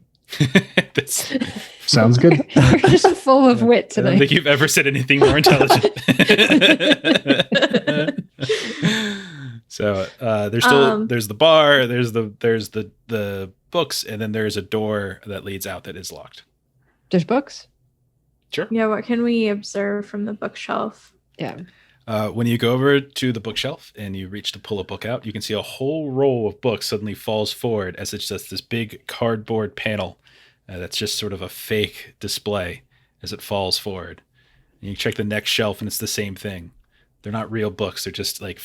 That's, Sounds good. You're just full of wit I don't tonight. think you've ever said anything more intelligent. So there's the bar, there's the books, and then there's a door that leads out that is locked. There's books? Sure. Yeah, what can we observe from the bookshelf? Yeah. When you go over to the bookshelf and you reach to pull a book out, you can see a whole row of books suddenly falls forward as it's just this big cardboard panel that's just sort of a fake display as it falls forward. And you check the next shelf and it's the same thing. They're not real books. They're just like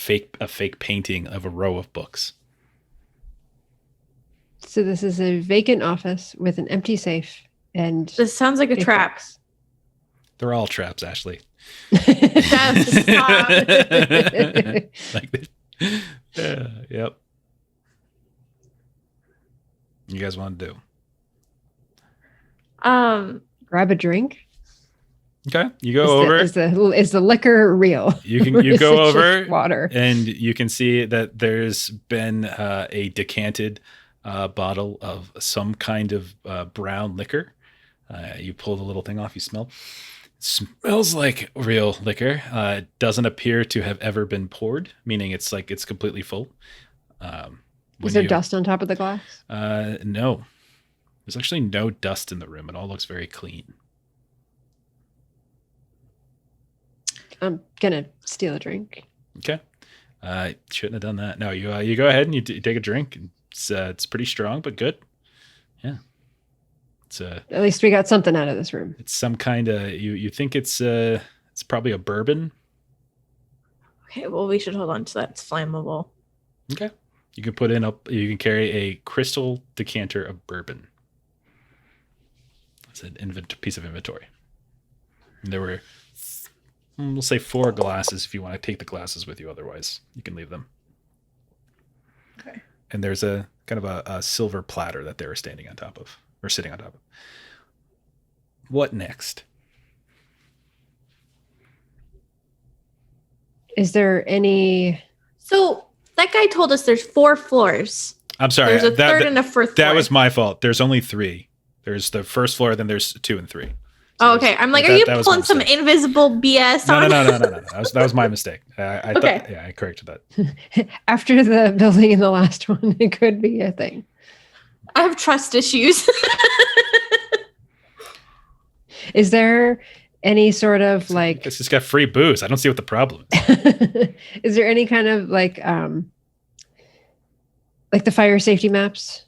a fake painting of a row of books. So this is a vacant office with an empty safe and This sounds like a fake trap. books. They're all traps, Ashley. Yes, stop. Like this. Yeah, yep. You guys want to do? Grab a drink. Okay, you go over. Is the liquor real? You Or you is go it just over water. and you can see that there's been a decanted bottle of some kind of brown liquor. You pull the little thing off. You smell. It smells like real liquor. It doesn't appear to have ever been poured, meaning it's completely full. Is there dust on top of the glass? No. There's actually no dust in the room. It all looks very clean. I'm gonna steal a drink. Okay. Shouldn't have done that. No, you go ahead and you take a drink. It's pretty strong, but good. Yeah. At least we got something out of this room. It's some kind of you think it's probably a bourbon. Okay, well, we should hold on to that. It's flammable. Okay. You can carry a crystal decanter of bourbon. It's an piece of inventory. And there were, we'll say 4 glasses if you want to take the glasses with you. Otherwise, you can leave them. Okay. And there's a kind of a silver platter that they were standing on top of, or sitting on top of. What next? Is there any? So that guy told us there's 4 floors. I'm sorry. There's a third and a fourth floor. That was my fault. There's only 3. There's the first floor, then there's 2 and 3. So Oh, okay. I'm like, that- are you that was my pulling some mistake. invisible BS on No. That was my mistake. I Okay. thought, I corrected that. After the building in the last one, it could be a thing. I have trust issues. Is there any sort of like? It's just got free booze. I don't see what the problem is. Is there any kind of like the fire safety maps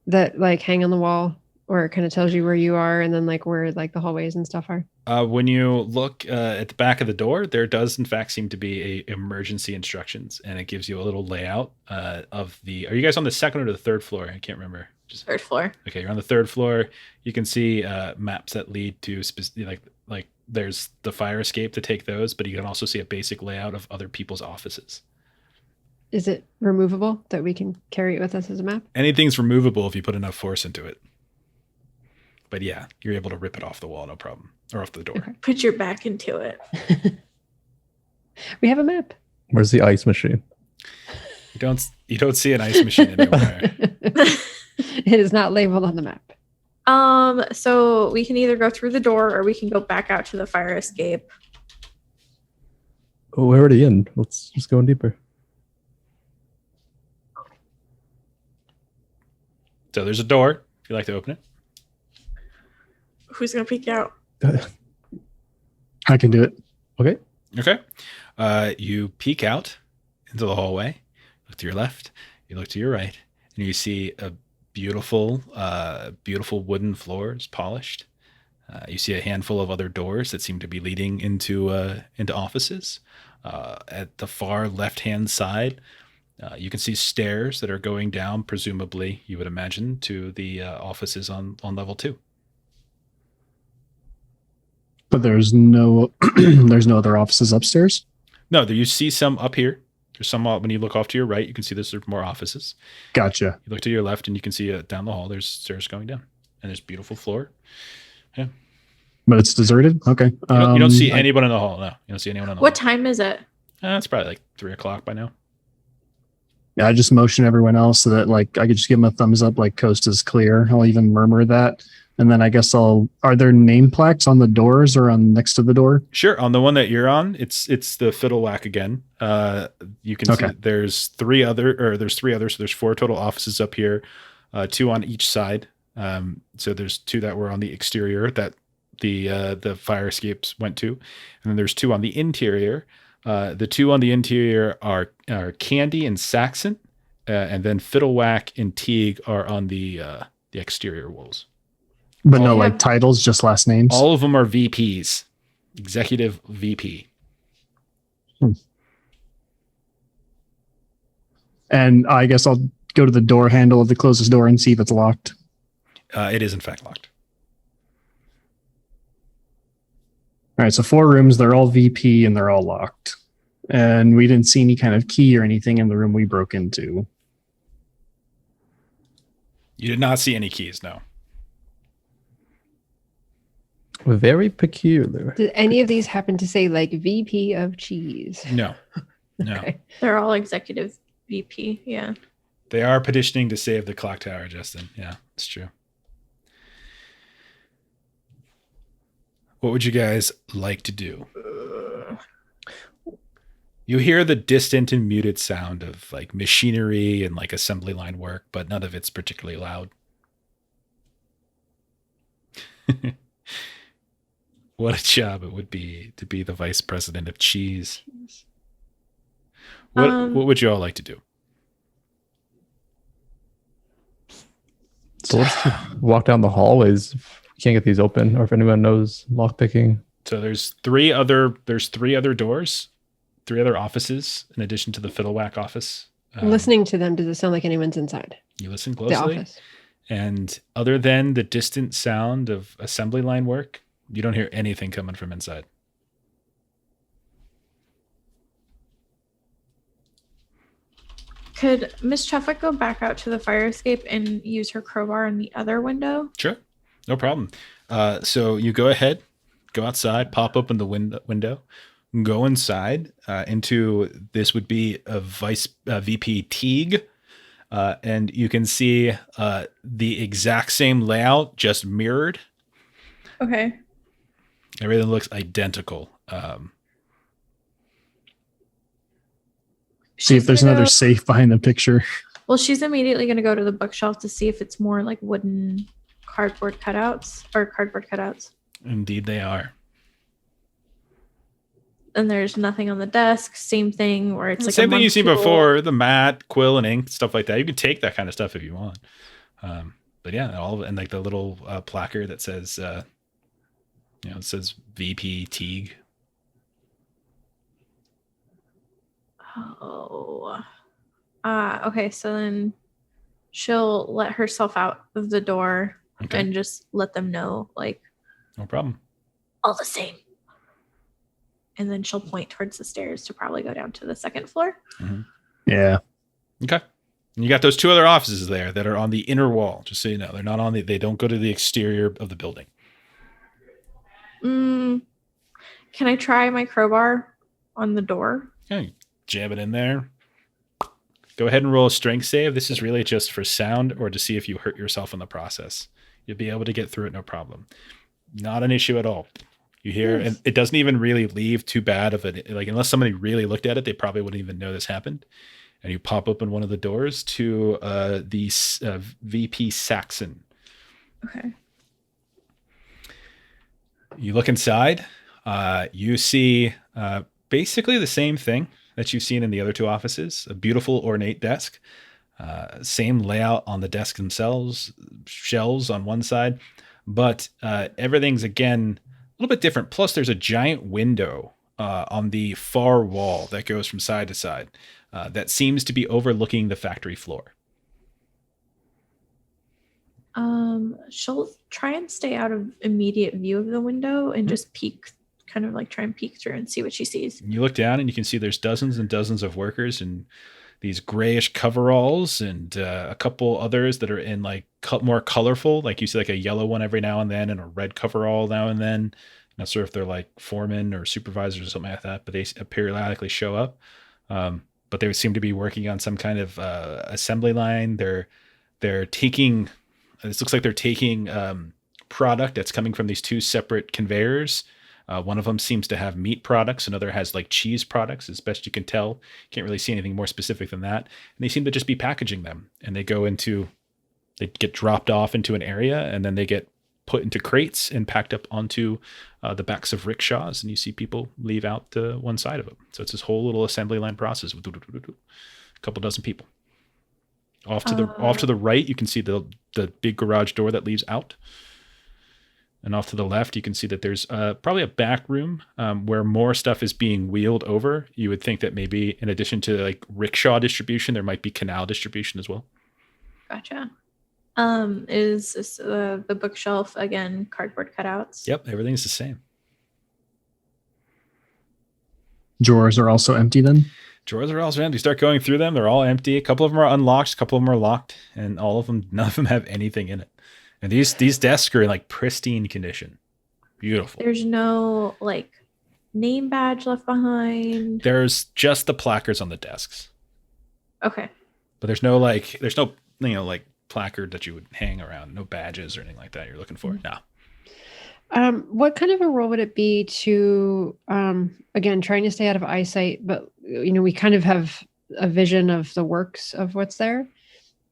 that like hang on the wall, or it kind of tells you where you are and then like where like the hallways and stuff are? When you look at the back of the door, there does in fact seem to be a emergency instructions, and it gives you a little layout of the. Are you guys on the second or the third floor? I can't remember. Just, Third floor. okay, you're on the third floor. You can see maps that lead to like there's the fire escape to take those, but you can also see a basic layout of other people's offices. Is it removable that we can carry it with us as a map? Anything's removable if you put enough force into it. But yeah, you're able to rip it off the wall, no problem, or off the door. Okay. Put your back into it. We have a map. Where's the ice machine? You don't see an ice machine anywhere. It is not labeled on the map. So we can either go through the door or we can go back out to the fire escape. Oh, we're already in. Let's just go in deeper. So there's a door. If you'd like to open it. Who's gonna peek out? I can do it. Okay. Okay. You peek out into the hallway. Look to your left. You look to your right, and you see a beautiful wooden floors, polished. You see a handful of other doors that seem to be leading into offices. At the far left-hand side, you can see stairs that are going down, presumably, you would imagine, to the offices on level 2. But there's no there's no other offices upstairs. No, you see some up here. There's some when you look off to your right, you can see there's more offices. Gotcha. You look to your left and you can see down the hall, there's stairs going down. And there's beautiful floor. Yeah. But it's deserted? Okay. You don't see anyone in the hall. No, you don't see anyone in the What hall. time is it? It's probably like 3 o'clock by now. Yeah, I just motion everyone else so that like I could just give them a thumbs up like coast is clear. I'll even murmur that. And then I guess are there name plaques on the doors or on next to the door? Sure. On the one that you're on, it's the fiddle whack again. You can see there's three others. So there's 4 total offices up here, 2 on each side. So there's 2 that were on the exterior that the fire escapes went to, and then there's 2 on the interior. The 2 on the interior are Candy and Saxon, and then Fiddlewhack and Teague are on the exterior walls. But no like titles, just last names. All of them are VPs, executive VP. And I guess I'll go to the door handle of the closest door and see if it's locked. It is in fact locked. All right, so 4 rooms, they're all VP and they're all locked. And we didn't see any kind of key or anything in the room we broke into. You did not see any keys, no. Very peculiar. Did any of these happen to say like VP of cheese? No. No. Okay. They're all executive VP. Yeah. They are petitioning to save the clock tower, Justin. Yeah, it's true. What would you guys like to do? You hear the distant and muted sound of like machinery and like assembly line work, but none of it's particularly loud. What a job it would be to be the vice president of cheese. What would you all like to do? So let's just walk down the hallways. If we can't get these open, or if anyone knows lockpicking. So there's 3 other doors, 3 other offices in addition to the Fiddlewhack office. Listening to them, does it sound like anyone's inside You listen the closely. office? And other than the distant sound of assembly line work, you don't hear anything coming from inside. Could Miss Chufwick go back out to the fire escape and use her crowbar in the other window? Sure. No problem. So you go ahead, go outside, pop open the window, go inside into this would be a VP Teague. And you can see the exact same layout, just mirrored. Okay. Everything looks identical. See if there's another safe behind the picture. Well, she's immediately going to go to the bookshelf to see if it's more like wooden cardboard cutouts. Indeed, they are. And there's nothing on the desk. Same thing where it's like Same thing you've seen tool. before: the mat, quill, and ink, stuff like that. You can take that kind of stuff if you want. But yeah, all of it, and like the little placard that says, it says VP Teague. Oh. Okay, so then she'll let herself out of the door and just let them know, like, No problem. all the same. And then she'll point towards the stairs to probably go down to the 2nd floor. Mm-hmm. Yeah. Okay. And you got those 2 other offices there that are on the inner wall, just so you know. They're not on they don't go to the exterior of the building. Can I try my crowbar on the door? Okay. Jam it in there. Go ahead and roll a strength save. This is really just for sound or to see if you hurt yourself in the process. You'll be able to get through it, no problem. Not an issue at all. You hear, and it doesn't even really leave too bad of it. Like, unless somebody really looked at it, they probably wouldn't even know this happened. And you pop open one of the doors to the VP Saxon. Okay. You look inside. You see basically the same thing that you've seen in the other two offices. A beautiful ornate desk. Same layout on the desk themselves. Shelves on one side. But everything's, again, a little bit different. Plus, there's a giant window on the far wall that goes from side to side that seems to be overlooking the factory floor. She'll try and stay out of immediate view of the window and just peek, kind of like try and peek through and see what she sees. You look down and you can see there's dozens and dozens of workers in these grayish coveralls and a couple others that are in like more colorful. Like you see like a yellow one every now and then and a red coverall now and then. Not sure if they're like foremen or supervisors or something like that, but they periodically show up. But they seem to be working on some kind of assembly line. They're taking, this looks like they're taking product that's coming from these two separate conveyors. One of them seems to have meat products. Another has like cheese products, as best you can tell. Can't really see anything more specific than that. And they seem to just be packaging them. And they get dropped off into an area, and then they get put into crates and packed up onto the backs of rickshaws. And you see people leave out to one side of them. So it's this whole little assembly line process with a couple dozen people. Off to the right, you can see the big garage door that leads out. And off to the left, you can see that there's probably a back room where more stuff is being wheeled over. You would think that maybe in addition to like rickshaw distribution, there might be canal distribution as well. Gotcha. Is the bookshelf, again, cardboard cutouts? Yep, everything's the same. Drawers are also empty then? Drawers are also empty. Start going through them. They're all empty. A couple of them are unlocked. A couple of them are locked. And none of them have anything in it. And these desks are in like pristine condition. Beautiful. There's no like name badge left behind. There's just the placards on the desks. Okay. But there's no like placard that you would hang around. No badges or anything like that you're looking for. No. What kind of a role would it be to, again, trying to stay out of eyesight, but, we kind of have a vision of the works of what's there,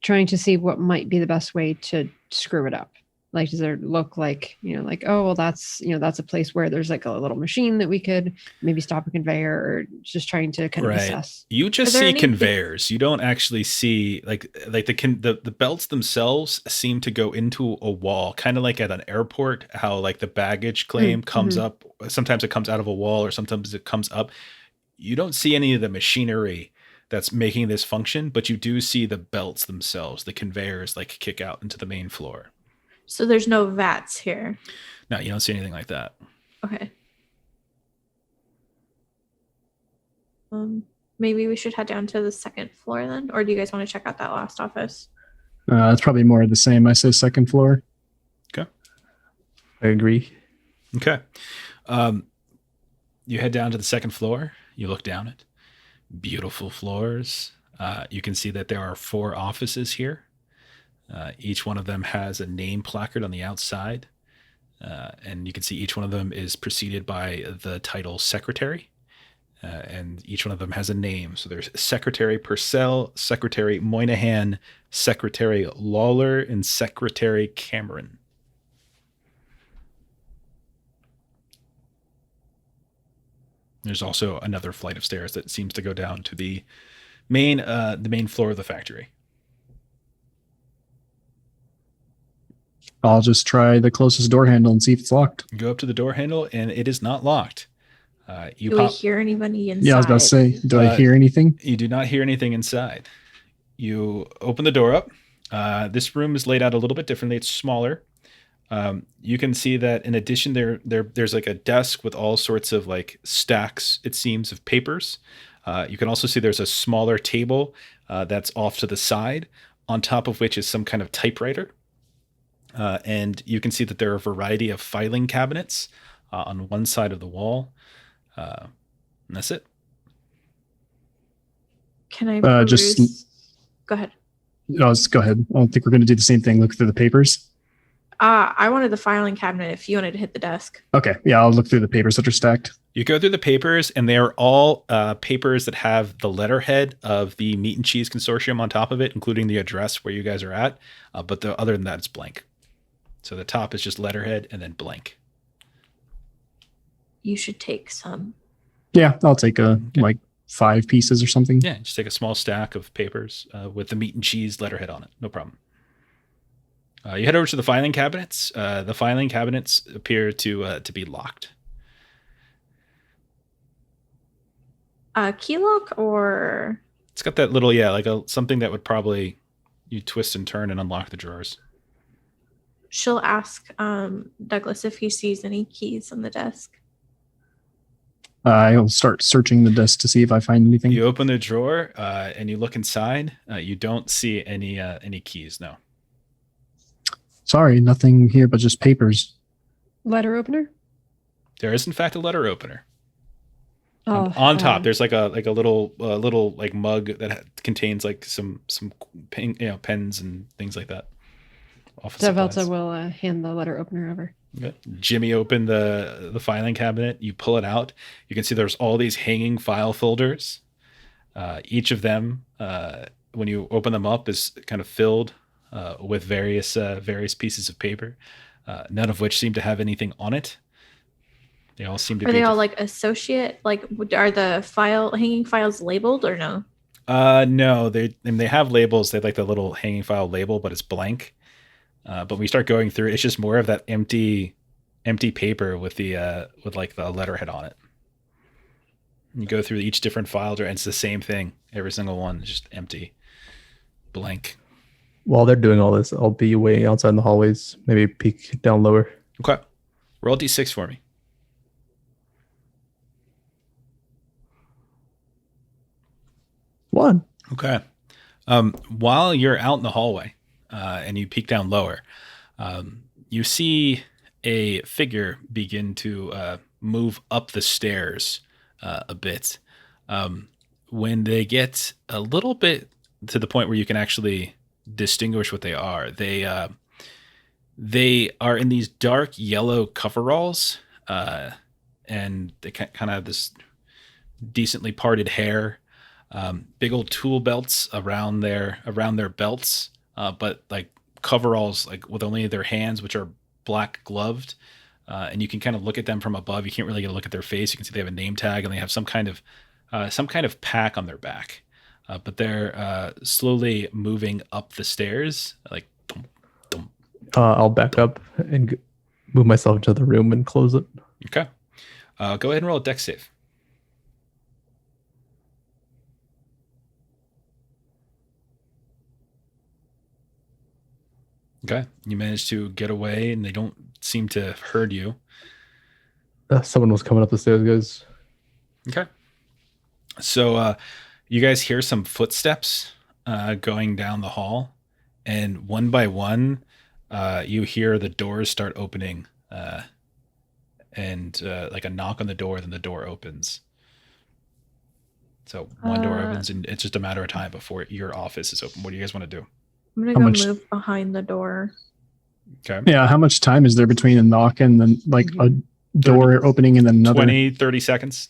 trying to see what might be the best way to screw it up. Like, does there look like, oh, well, that's a place where there's like a little machine that we could maybe stop a conveyor, or just trying to kind of assess. You just see conveyors. You don't actually see like the belts themselves seem to go into a wall, kind of like at an airport, how like the baggage claim comes up. Sometimes it comes out of a wall or sometimes it comes up. You don't see any of the machinery that's making this function, but you do see the belts themselves, the conveyors like kick out into the main floor. So there's no vats here. No, you don't see anything like that. Okay. Maybe we should head down to the second floor then, or do you guys want to check out that last office? That's probably more of the same. I say second floor. Okay. I agree. Okay. You head down to the second floor. You look down it. Beautiful floors. You can see that there are 4 offices here. Each one of them has a name placard on the outside. And you can see each one of them is preceded by the title Secretary. And each one of them has a name. So there's Secretary Purcell, Secretary Moynihan, Secretary Lawler, and Secretary Cameron. There's also another flight of stairs that seems to go down to the main floor of the factory. I'll just try the closest door handle and see if it's locked. You go up to the door handle, and it is not locked. Do we hear anybody inside? Yeah, I was about to say, do I hear anything? You do not hear anything inside. You open the door up. This room is laid out a little bit differently. It's smaller. You can see that in addition, there's like a desk with all sorts of like stacks, it seems, of papers. You can also see there's a smaller table that's off to the side, on top of which is some kind of typewriter. And you can see that there are a variety of filing cabinets on one side of the wall. And that's it. Can I peruse? Go ahead. No, let's go ahead. I don't think we're going to do the same thing. Look through the papers. I wanted the filing cabinet if you wanted to hit the desk. Okay. Yeah, I'll look through the papers that are stacked. You go through the papers, and they are all papers that have the letterhead of the Meat and Cheese Consortium on top of it, including the address where you guys are at. But other than that, it's blank. So the top is just letterhead and then blank. You should take some. Yeah, I'll take like 5 pieces or something. Yeah, just take a small stack of papers with the Meat and Cheese letterhead on it. No problem. You head over to the filing cabinets. The filing cabinets appear to be locked. Key lock or? It's got that little, like something that would probably you twist and turn and unlock the drawers. She'll ask Douglas if he sees any keys on the desk. I'll start searching the desk to see if I find anything. You open the drawer and you look inside. You don't see any keys. No. Sorry, nothing here but just papers. Letter opener? There is in fact a letter opener. Oh, on top, there's like a little like mug that contains like some pens and things like that. So Velta will hand the letter opener over. Okay. Jimmy opened the filing cabinet. You pull it out. You can see there's all these hanging file folders. Each of them, when you open them up, is kind of filled with various pieces of paper, none of which seem to have anything on it. They all seem to be. Are they all like associate? Like, are the hanging files labeled or no? No, they have labels. They have like the little hanging file label, but it's blank. But when we start going through, it's just more of that empty paper with like the letterhead on it. And you go through each different file, and it's the same thing. Every single one is just empty, blank. While they're doing all this, I'll be waiting outside in the hallways. Maybe peek down lower. Okay, roll d6 for me. 1. Okay. While you're out in the hallway and you peek down lower, you see a figure begin to move up the stairs a bit. When they get a little bit to the point where you can actually distinguish what they are, they are in these dark yellow coveralls, and they kind of have this decently parted hair. Big old tool belts around their belts, but like coveralls, like with only their hands, which are black gloved, and you can kind of look at them from above. You can't really get a look at their face. You can see they have a name tag and they have some kind of pack on their back, but they're slowly moving up the stairs, like. Dum, dum, I'll back up and move myself into the room and close it. Okay, go ahead and roll a dex save. Okay, you managed to get away, and they don't seem to have heard you. Someone was coming up the stairs, guys. Okay, so you guys hear some footsteps going down the hall, and one by one, you hear the doors start opening, and like a knock on the door, then the door opens. So one door opens, and it's just a matter of time before your office is open. What do you guys want to do? I'm gonna move behind the door. Okay. Yeah, how much time is there between a knock and then like a door opening and then another? 20-30 seconds.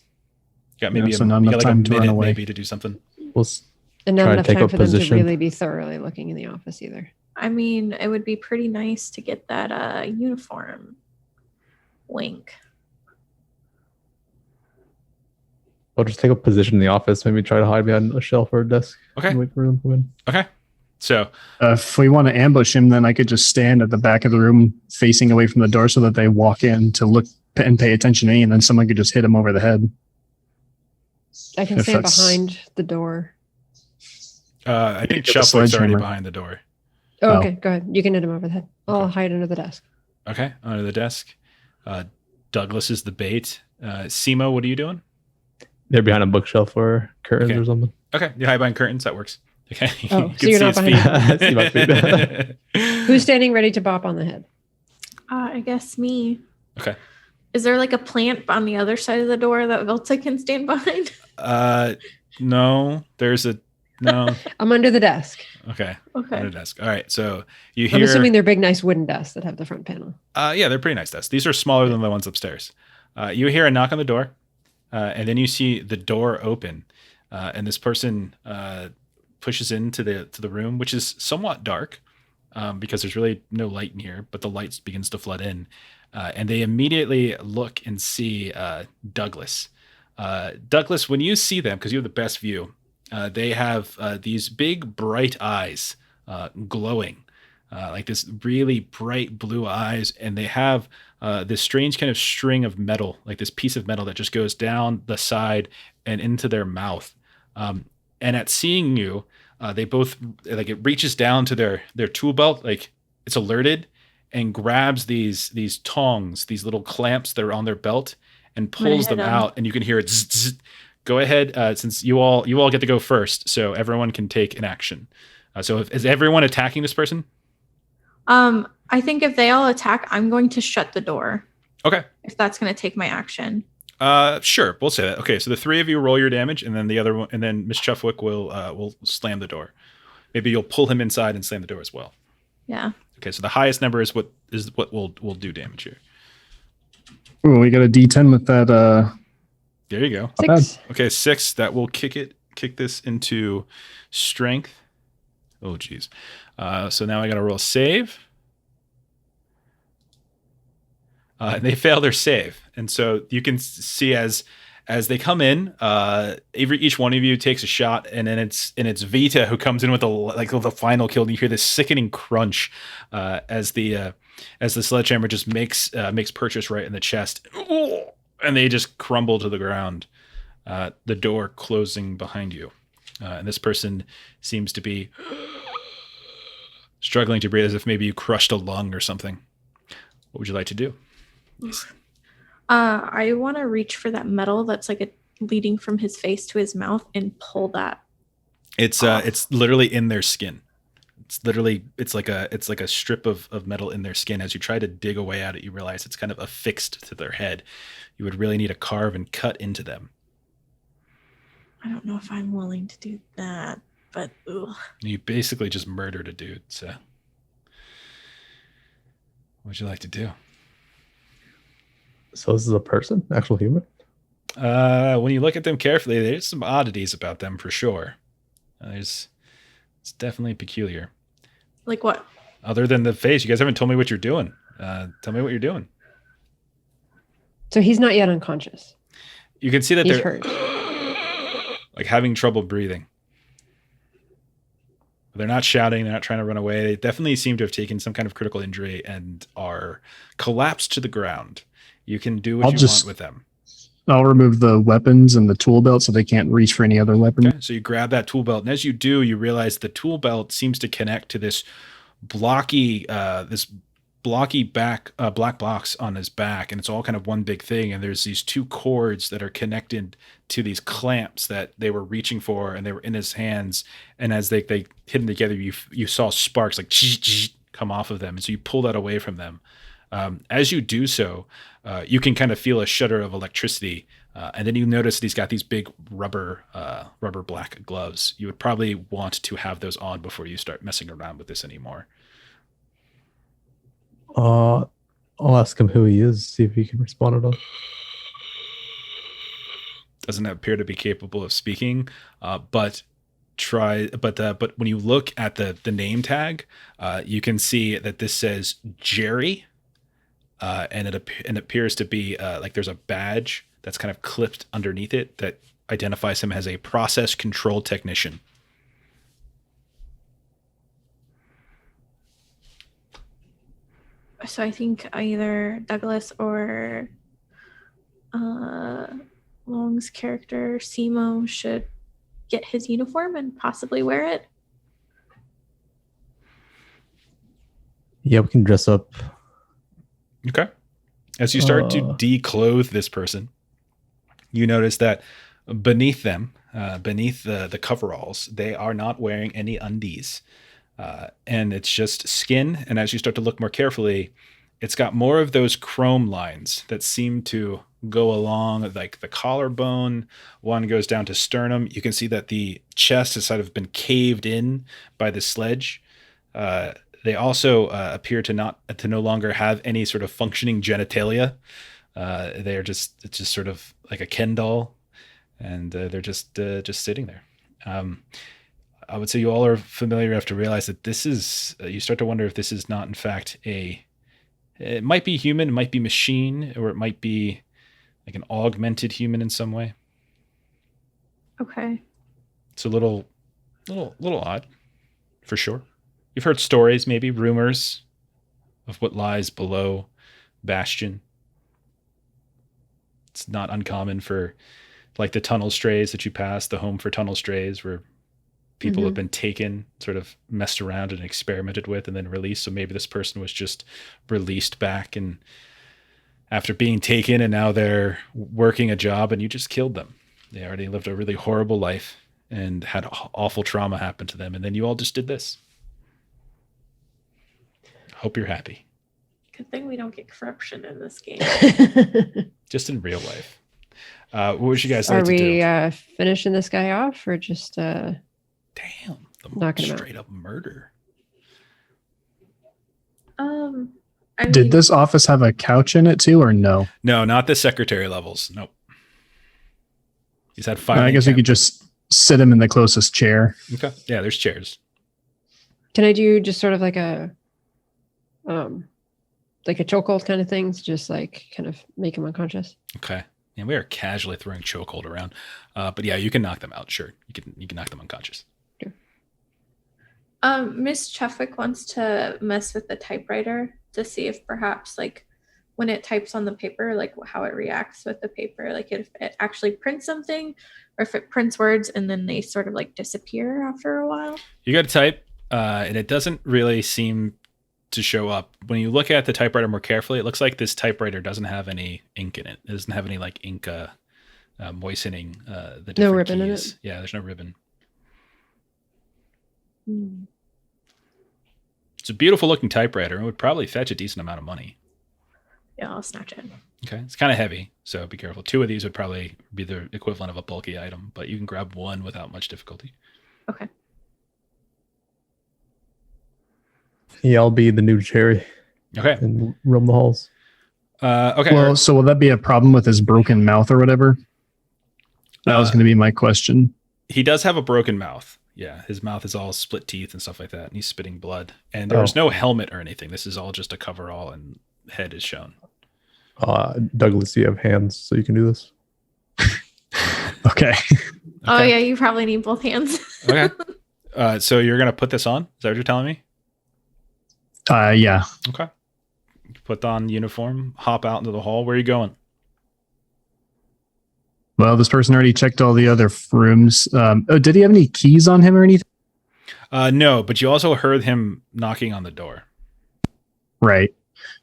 You got maybe so not enough like time a to run minute away. maybe to do something. We'll And not try enough to take time a for them to position. really be thoroughly looking in the office either. I mean, it would be pretty nice to get that uniform. Wink. I'll just take a position in the office. Maybe try to hide behind a shelf or a desk. Okay. And wait for them to come in. Okay. So If we want to ambush him, then I could just stand at the back of the room facing away from the door so that they walk in to look and pay attention to me, and then someone could just hit him over the head. I can If stand that's- behind the door. I think Get the Shuffler's already sledgehammer. behind the door. Oh, Oh. okay. Go ahead. You can hit him over the head. I'll hide under the desk. Okay, under the desk. Douglas is the bait. Simo, what are you doing? They're behind a bookshelf or curtains Okay. or something. Okay, you hide behind curtains. That works. Okay. Oh, You so you're can not see his See my feet. Who's standing ready to bop on the head? I guess me. Okay. Is there like a plant on the other side of the door that Velta can stand behind? No, there's a No. I'm under the desk. Okay. Okay. On a desk. All right. So you I'm hear. assuming they're big, nice wooden desks that have the front panel. Yeah, they're pretty nice desks. These are smaller than the ones upstairs. You hear a knock on the door, and then you see the door open, and this person pushes into the room, which is somewhat dark because there's really no light in here, but the light begins to flood in, and they immediately look and see Douglas. Douglas, when you see them, because you have the best view, they have these big bright eyes glowing. Like this really bright blue eyes, and they have this strange kind of string of metal, like this piece of metal that just goes down the side and into their mouth. And at seeing you, they both, like, it reaches down to their tool belt, like it's alerted, and grabs these tongs, these little clamps that are on their belt, and pulls them out, and you can hear it. Zzz, zzz. Go ahead, since you all get to go first, so everyone can take an action. So is everyone attacking this person? I think if they all attack, I'm going to shut the door. Okay. If that's going to take my action. Sure, we'll say that. Okay, so the three of you roll your damage, and then the other one, and then Miss Chuffwick will slam the door. Maybe you'll pull him inside and slam the door as well. Yeah. Okay, so the highest number is what will do damage here. Ooh, we got a D10 with that. There you go. Not 6. Okay, 6. That will kick this into strength. Oh, geez. So now I got to roll save. And they fail their save, and so you can see as they come in, each one of you takes a shot, and then it's Vita who comes in with the final kill. And you hear this sickening crunch as the sledgehammer just makes purchase right in the chest, and they just crumble to the ground. The door closing behind you, and this person seems to be struggling to breathe, as if maybe you crushed a lung or something. What would you like to do? I want to reach for that metal that's leading from his face to his mouth and pull that. It's literally in their skin. It's like a strip of metal in their skin. As you try to dig away at it, you realize it's kind of affixed to their head. You would really need to carve and cut into them. I don't know if I'm willing to do that, but ugh. You basically just murdered a dude. So, what would you like to do? So this is a person, actual human? When you look at them carefully, there's some oddities about them for sure. It's definitely peculiar. Like what? Other than the face, you guys haven't told me what you're doing. Tell me what you're doing. So he's not yet unconscious. You can see that He's they're hurt. like having trouble breathing. They're not shouting. They're not trying to run away. They definitely seem to have taken some kind of critical injury and are collapsed to the ground. You can do what you want with them. I'll remove the weapons and the tool belt so they can't reach for any other weapon. Okay, so you grab that tool belt, and as you do, you realize the tool belt seems to connect to this blocky black box on his back, and it's all kind of one big thing. And there's these two cords that are connected to these clamps that they were reaching for, and they were in his hands. And as they hit them together, you saw sparks like come off of them, and so you pull that away from them. As you do so, you can kind of feel a shudder of electricity, and then you notice that he's got these big rubber black gloves. You would probably want to have those on before you start messing around with this anymore. I'll ask him who he is, see if he can respond at all. Doesn't appear to be capable of speaking, but when you look at the name tag, you can see that this says Jerry. And it appears to be like there's a badge that's kind of clipped underneath it that identifies him as a process control technician. So I think either Douglas or Long's character, Simo, should get his uniform and possibly wear it. Yeah, we can dress up. Okay. As you start to declothe this person, you notice that beneath them, beneath the coveralls, they are not wearing any undies. And it's just skin. And as you start to look more carefully, it's got more of those chrome lines that seem to go along like the collarbone. One goes down to sternum. You can see that the chest has sort of been caved in by the sledge. They also appear to no longer have any sort of functioning genitalia. They are it's just sort of like a Ken doll, and they're just sitting there. I would say you all are familiar enough to realize that this is, you start to wonder if this is not in fact it might be human, it might be machine, or it might be like an augmented human in some way. Okay. It's a little odd, for sure. You've heard stories, maybe rumors of what lies below Bastion. It's not uncommon for like the tunnel strays that you pass, the home for tunnel strays, where people have been taken, sort of messed around and experimented with and then released. So maybe this person was just released back and after being taken, and now they're working a job and you just killed them. They already lived a really horrible life and had awful trauma happen to them. And then you all just did this. Hope you're happy. Good thing we don't get corruption in this game. Just in real life. What would you guys like to do? Are we finishing this guy off or just... Damn, knocking him out? Straight up murder. Did this office have a couch in it too, or no? No, not the secretary levels. Nope. He's had 5. I guess we could just sit him in the closest chair. Okay. Yeah, there's chairs. Can I do just sort of like a chokehold kind of things, just like kind of make him unconscious? Okay. And we are casually throwing chokehold around. But yeah, you can knock them out. Sure. You can knock them unconscious. Miss Chufwick wants to mess with the typewriter to see if perhaps like when it types on the paper, like how it reacts with the paper, like if it actually prints something or if it prints words and then they sort of like disappear after a while. You got to type and it doesn't really seem to show up. When you look at the typewriter more carefully, it looks like this typewriter doesn't have any ink in it. It doesn't have any like ink moistening the different No ribbon keys. in it? Yeah, there's no ribbon. It's a beautiful looking typewriter. It would probably fetch a decent amount of money. Yeah, I'll snatch it. Okay, it's kind of heavy, so be careful. 2 of these would probably be the equivalent of a bulky item, but you can grab 1 without much difficulty. Okay. Yeah, I'll be the new cherry Okay. and roam the halls. Okay. Well, so will that be a problem with his broken mouth or whatever? That was going to be my question. He does have a broken mouth. Yeah, his mouth is all split teeth and stuff like that, and he's spitting blood. And there's no helmet or anything. This is all just a coverall, and head is shown. Douglas, you have hands, so you can do this. Okay. Oh yeah, you probably need both hands. Okay. So you're gonna put this on? Is that what you're telling me? Yeah. Okay. Put on uniform, hop out into the hall. Where are you going? Well, this person already checked all the other rooms. Did he have any keys on him or anything? No, but you also heard him knocking on the door. Right.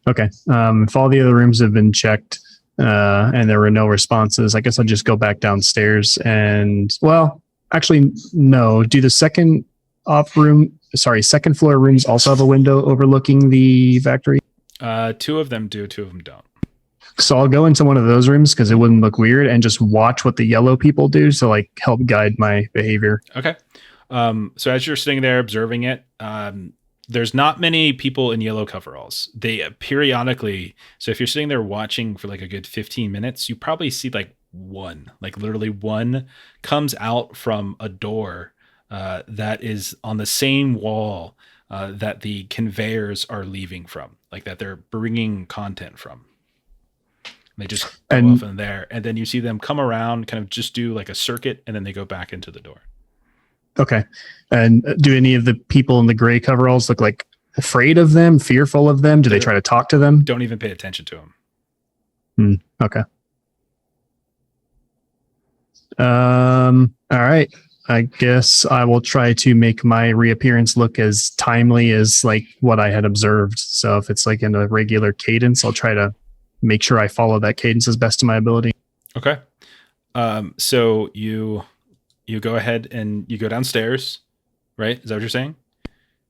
Okay. If all the other rooms have been checked and there were no responses, I guess I'll just go back downstairs and, well, actually, no. Do the second floor rooms also have a window overlooking the factory? 2 of them do, 2 of them don't. So I'll go into one of those rooms because it wouldn't look weird and just watch what the yellow people do to like help guide my behavior. Okay. So as you're sitting there observing it, there's not many people in yellow coveralls. They periodically, so if you're sitting there watching for like a good 15 minutes, you probably see like literally one comes out from a door that is on the same wall that the conveyors are leaving from, like that they're bringing content from. They just go off in there, and then you see them come around, kind of just do like a circuit, and then they go back into the door. Okay. And do any of the people in the gray coveralls look like afraid of them, fearful of them? Do they try to talk to them? Don't even pay attention to them. Okay. All right. I guess I will try to make my reappearance look as timely as like what I had observed. So if it's like in a regular cadence, I'll try to make sure I follow that cadence as best to my ability. Okay. So you go ahead and you go downstairs, right? Is that what you're saying?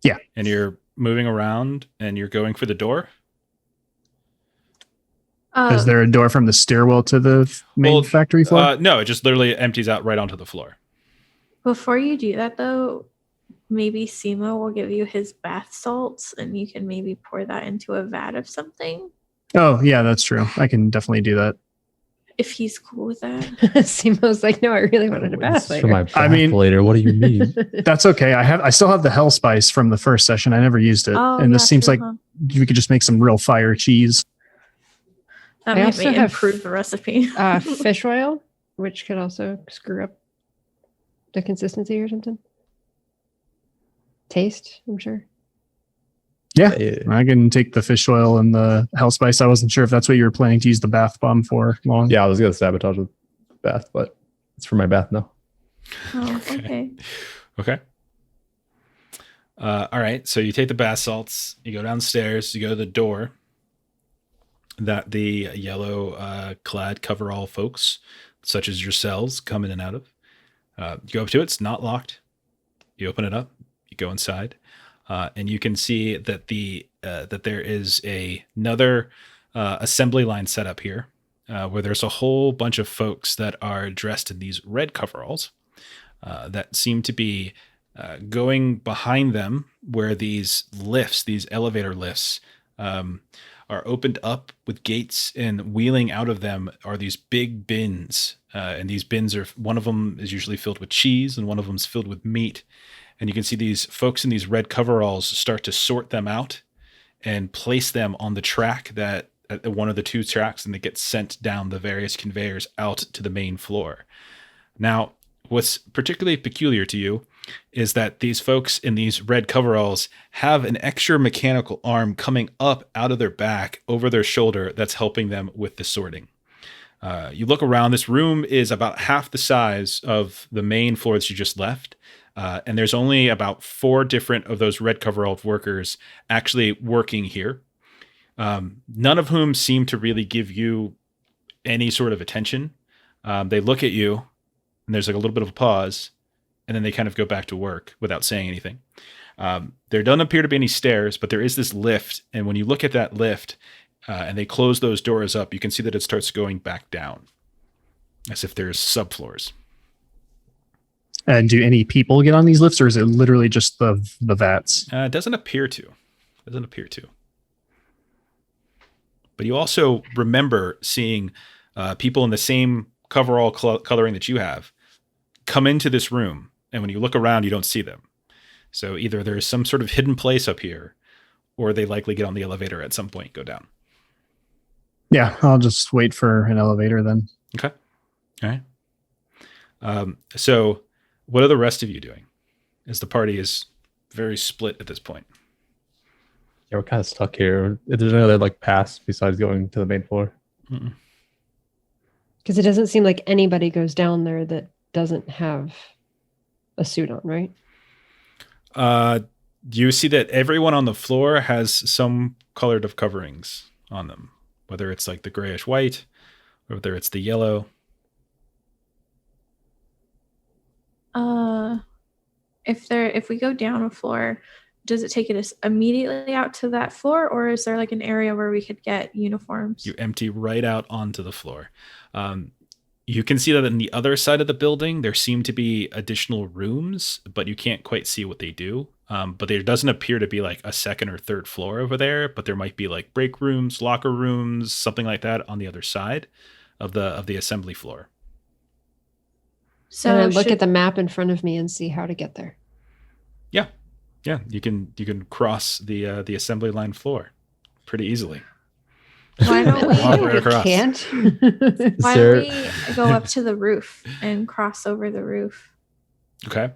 Yeah. And you're moving around and you're going for the door? Is there a door from the stairwell to the main factory floor? No, it just literally empties out right onto the floor. Before you do that, though, maybe Simo will give you his bath salts, and you can maybe pour that into a vat of something. Oh, yeah, that's true. I can definitely do that. If he's cool with that. Simo's like, no, I really wanted a bath It's for my later. bath later. What do you mean? That's okay. I still have the hell spice from the first session. I never used it. Oh, And this yeah, seems true, like huh? we could just make some real fire cheese. That I might also have improve the recipe. Fish oil, which could also screw up the consistency or something. Taste, I'm sure. Yeah, Yeah. I can take the fish oil and the hell spice. I wasn't sure if that's what you were planning to use the bath bomb for long. Yeah, I was gonna sabotage with bath, but it's for my bath now. Oh, okay. Okay. All right. So you take the bath salts, you go downstairs, you go to the door that the yellow clad coverall folks, such as yourselves, come in and out of. You go up to it. It's not locked. You open it up. You go inside, and you can see that that there is another assembly line set up here, where there's a whole bunch of folks that are dressed in these red coveralls that seem to be going behind them, where these lifts, these elevator lifts, are opened up with gates, and wheeling out of them are these big bins. And these bins one of them is usually filled with cheese and one of them is filled with meat. And you can see these folks in these red coveralls start to sort them out and place them on the track one of the two tracks, and they get sent down the various conveyors out to the main floor. Now, what's particularly peculiar to you is that these folks in these red coveralls have an extra mechanical arm coming up out of their back over their shoulder that's helping them with the sorting. You look around, this room is about half the size of the main floor that you just left. And there's only about 4 different of those red coverall workers actually working here. None of whom seem to really give you any sort of attention. They look at you, and there's like a little bit of a pause, and then they kind of go back to work without saying anything. There don't appear to be any stairs, but there is this lift. And when you look at that lift and they close those doors up, you can see that it starts going back down as if there's subfloors. And do any people get on these lifts, or is it literally just the vats? It doesn't appear to. But you also remember seeing people in the same coverall coloring that you have come into this room, and when you look around, you don't see them. So either there's some sort of hidden place up here, or they likely get on the elevator at some point and go down. Yeah, I'll just wait for an elevator then. Okay. All right. So what are the rest of you doing? As the party is very split at this point. Yeah, we're kind of stuck here. If there's any other pass besides going to the main floor. Because it doesn't seem like anybody goes down there that doesn't have a suit on, right? You see that everyone on the floor has some colored of coverings on them, whether it's like the grayish white or whether it's the yellow. If we go down a floor, does it take us immediately out to that floor, or is there like an area where we could get uniforms? You empty right out onto the floor. You can see that in the other side of the building, there seem to be additional rooms, but you can't quite see what they do. But there doesn't appear to be like a second or third floor over there, but there might be like break rooms, locker rooms, something like that on the other side of the assembly floor. So look at the map in front of me and see how to get there. Yeah, you can cross the assembly line floor pretty easily. Why don't we? Walk right across. Can't. Why don't we go up to the roof and cross over the roof? Okay.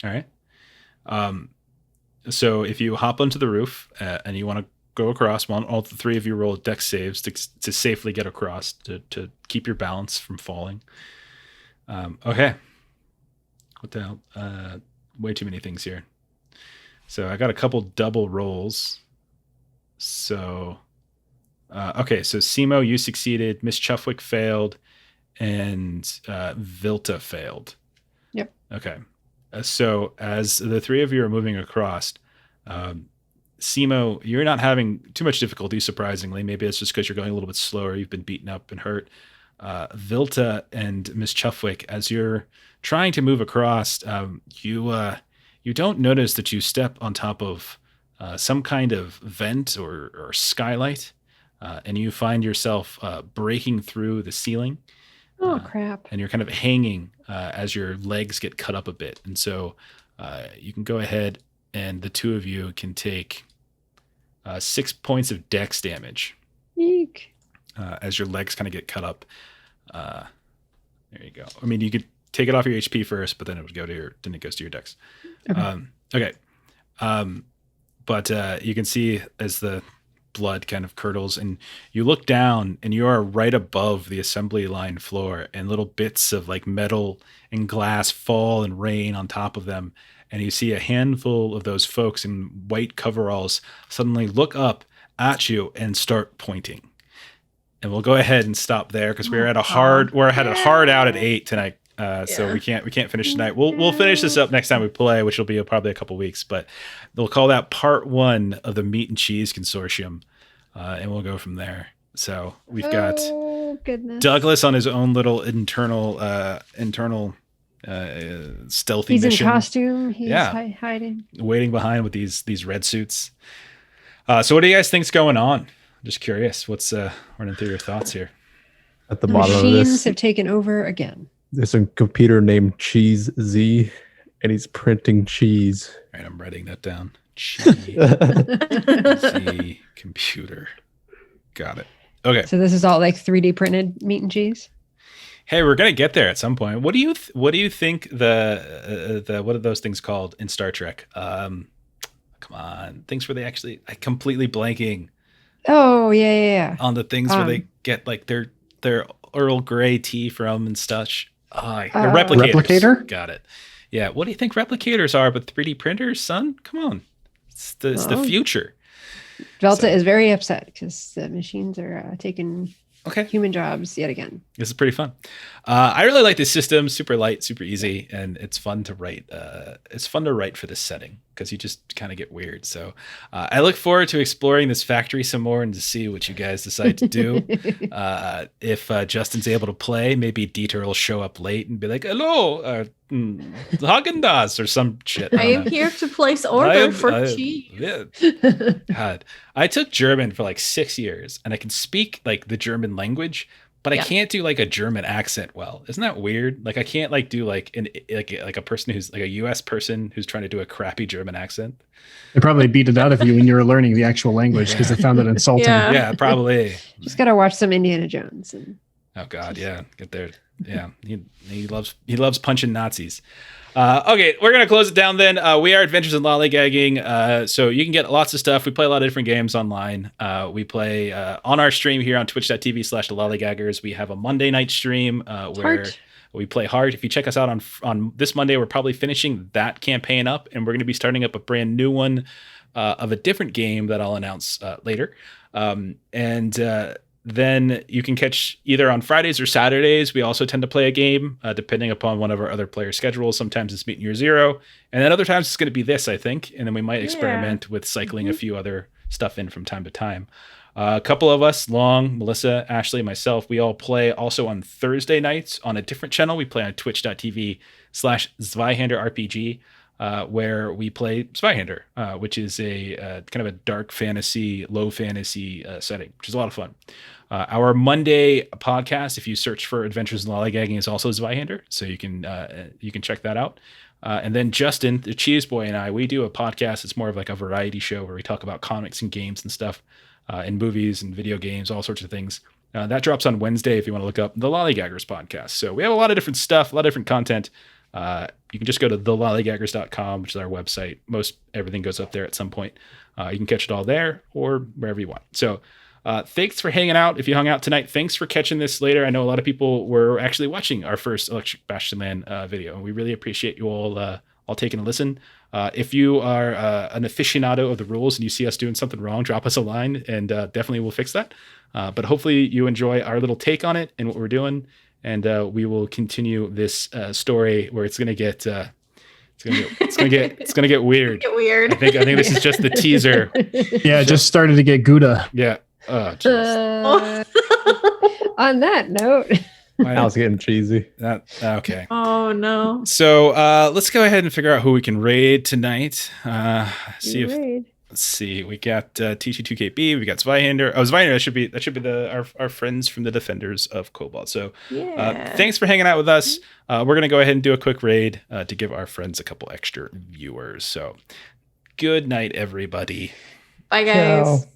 All right. So if you hop onto the roof and you want to go across, all the 3 of you roll dex saves to safely get across, to keep your balance from falling. Okay. What the hell? Way too many things here. So I got a couple double rolls. So, okay. So Simo, you succeeded. Miss Chuffwick failed, and Vilta failed. Yep. Okay. So as the 3 of you are moving across, Simo, you're not having too much difficulty, surprisingly. Maybe it's just because you're going a little bit slower. You've been beaten up and hurt. Vilta and Miss Chuffwick, as you're trying to move across, you don't notice that you step on top of some kind of vent or skylight, and you find yourself breaking through the ceiling. Oh, crap. And you're kind of hanging as your legs get cut up a bit. And so you can go ahead and the two of you can take 6 points of dex damage. Eek. As your legs kind of get cut up. There you go. I mean, you could take it off your HP first, but then it goes to your dex. Okay. But you can see as the blood kind of curdles, and you look down, and you are right above the assembly line floor, and little bits of like metal and glass fall and rain on top of them. And you see a handful of those folks in white coveralls suddenly look up at you and start pointing. And we'll go ahead and stop there because we're at a hard out at 8 tonight. So we can't finish tonight. We'll finish this up next time we play, which will be probably a couple weeks. But they'll call that part 1 of the Meat and Cheese Consortium, and we'll go from there. So we've got Douglas on his own little internal stealthy He's mission. in costume. He's hiding, waiting behind with these red suits. So what do you guys think's going on? Just curious. What's running through your thoughts here? At the The bottom of machines this, have taken over again. there's a computer named Cheese Z, and he's printing cheese. All right, I'm writing that down. Z computer. Got it. Okay. So this is all like 3D printed meat and cheese. Hey, we're gonna get there at some point. What do you think the what are those things called in Star Trek? Come on, things where they actually completely blanking. Oh yeah. On the things where they get like their Earl Grey tea from and such. The replicators. Replicator? Got it. Yeah. What do you think replicators are but 3D printers, son? Come on. It's the future. Velta is very upset because the machines are taking Okay. human jobs yet again. This is pretty fun. I really like this system. Super light, super easy, and it's fun to write. It's fun to write for this setting because you just kind of get weird. So I look forward to exploring this factory some more and to see what you guys decide to do. If Justin's able to play, maybe Dieter will show up late and be like, "Hello, Haagen-Dazs," or some shit. I am here to place order for cheese. Yeah. God, I took German for like 6 years, and I can speak like the German language, but I can't do like a German accent well. Isn't that weird? Like I can't like do like a person who's like a U.S. person who's trying to do a crappy German accent. They probably beat it out of you when you were learning the actual language because they found it insulting. Yeah, probably. Just gotta watch some Indiana Jones. Oh God, yeah, get there. Yeah, he loves punching Nazis. Okay, we're gonna close it down then. We are Adventures in Lollygagging, so you can get lots of stuff. We play a lot of different games online. We play on our stream here on twitch.tv/lollygaggers. We have a Monday night stream where we play Heart. If you check us out on this Monday, we're probably finishing that campaign up, and we're going to be starting up a brand new one of a different game that I'll announce later. Then you can catch either on Fridays or Saturdays. We also tend to play a game depending upon one of our other player schedules. Sometimes it's Meet Year Zero, and then other times it's going to be this, I think. And then we might experiment with cycling a few other stuff in from time to time. A couple of us, Long, Melissa, Ashley, myself, we all play also on Thursday nights on a different channel. We play on twitch.tv/ZweihanderRPG, where we play Zweihander, which is a kind of a dark fantasy, low fantasy setting, which is a lot of fun. Our Monday podcast, if you search for Adventures in Lollygagging, is also Zweihander, so you can check that out. And then Justin, the Cheese Boy, and I, we do a podcast. It's more of like a variety show where we talk about comics and games and stuff, and movies and video games, all sorts of things. That drops on Wednesday if you want to look up the Lollygaggers podcast. So we have a lot of different stuff, a lot of different content. You can just go to thelollygaggers.com, which is our website. Most everything goes up there at some point. You can catch it all there or wherever you want. So thanks for hanging out. If you hung out tonight, thanks for catching this later. I know a lot of people were actually watching our first Electric Bastionland video, and we really appreciate you all taking a listen. If you are an aficionado of the rules and you see us doing something wrong, drop us a line, and definitely we'll fix that. But hopefully you enjoy our little take on it and what we're doing. And we will continue this story where it's gonna get It's gonna get weird. Get weird. I think this is just the teaser. Yeah, it just started to get Gouda. Yeah. Oh, jeez. On that note, I was getting cheesy. Okay. Oh no. So let's go ahead and figure out who we can raid tonight. Let's see. We got TC2KB. We got Zweihander. Oh, Zweihander. That should be our friends from the Defenders of Cobalt. So thanks for hanging out with us. We're gonna go ahead and do a quick raid to give our friends a couple extra viewers. So good night, everybody. Bye, guys. Ciao.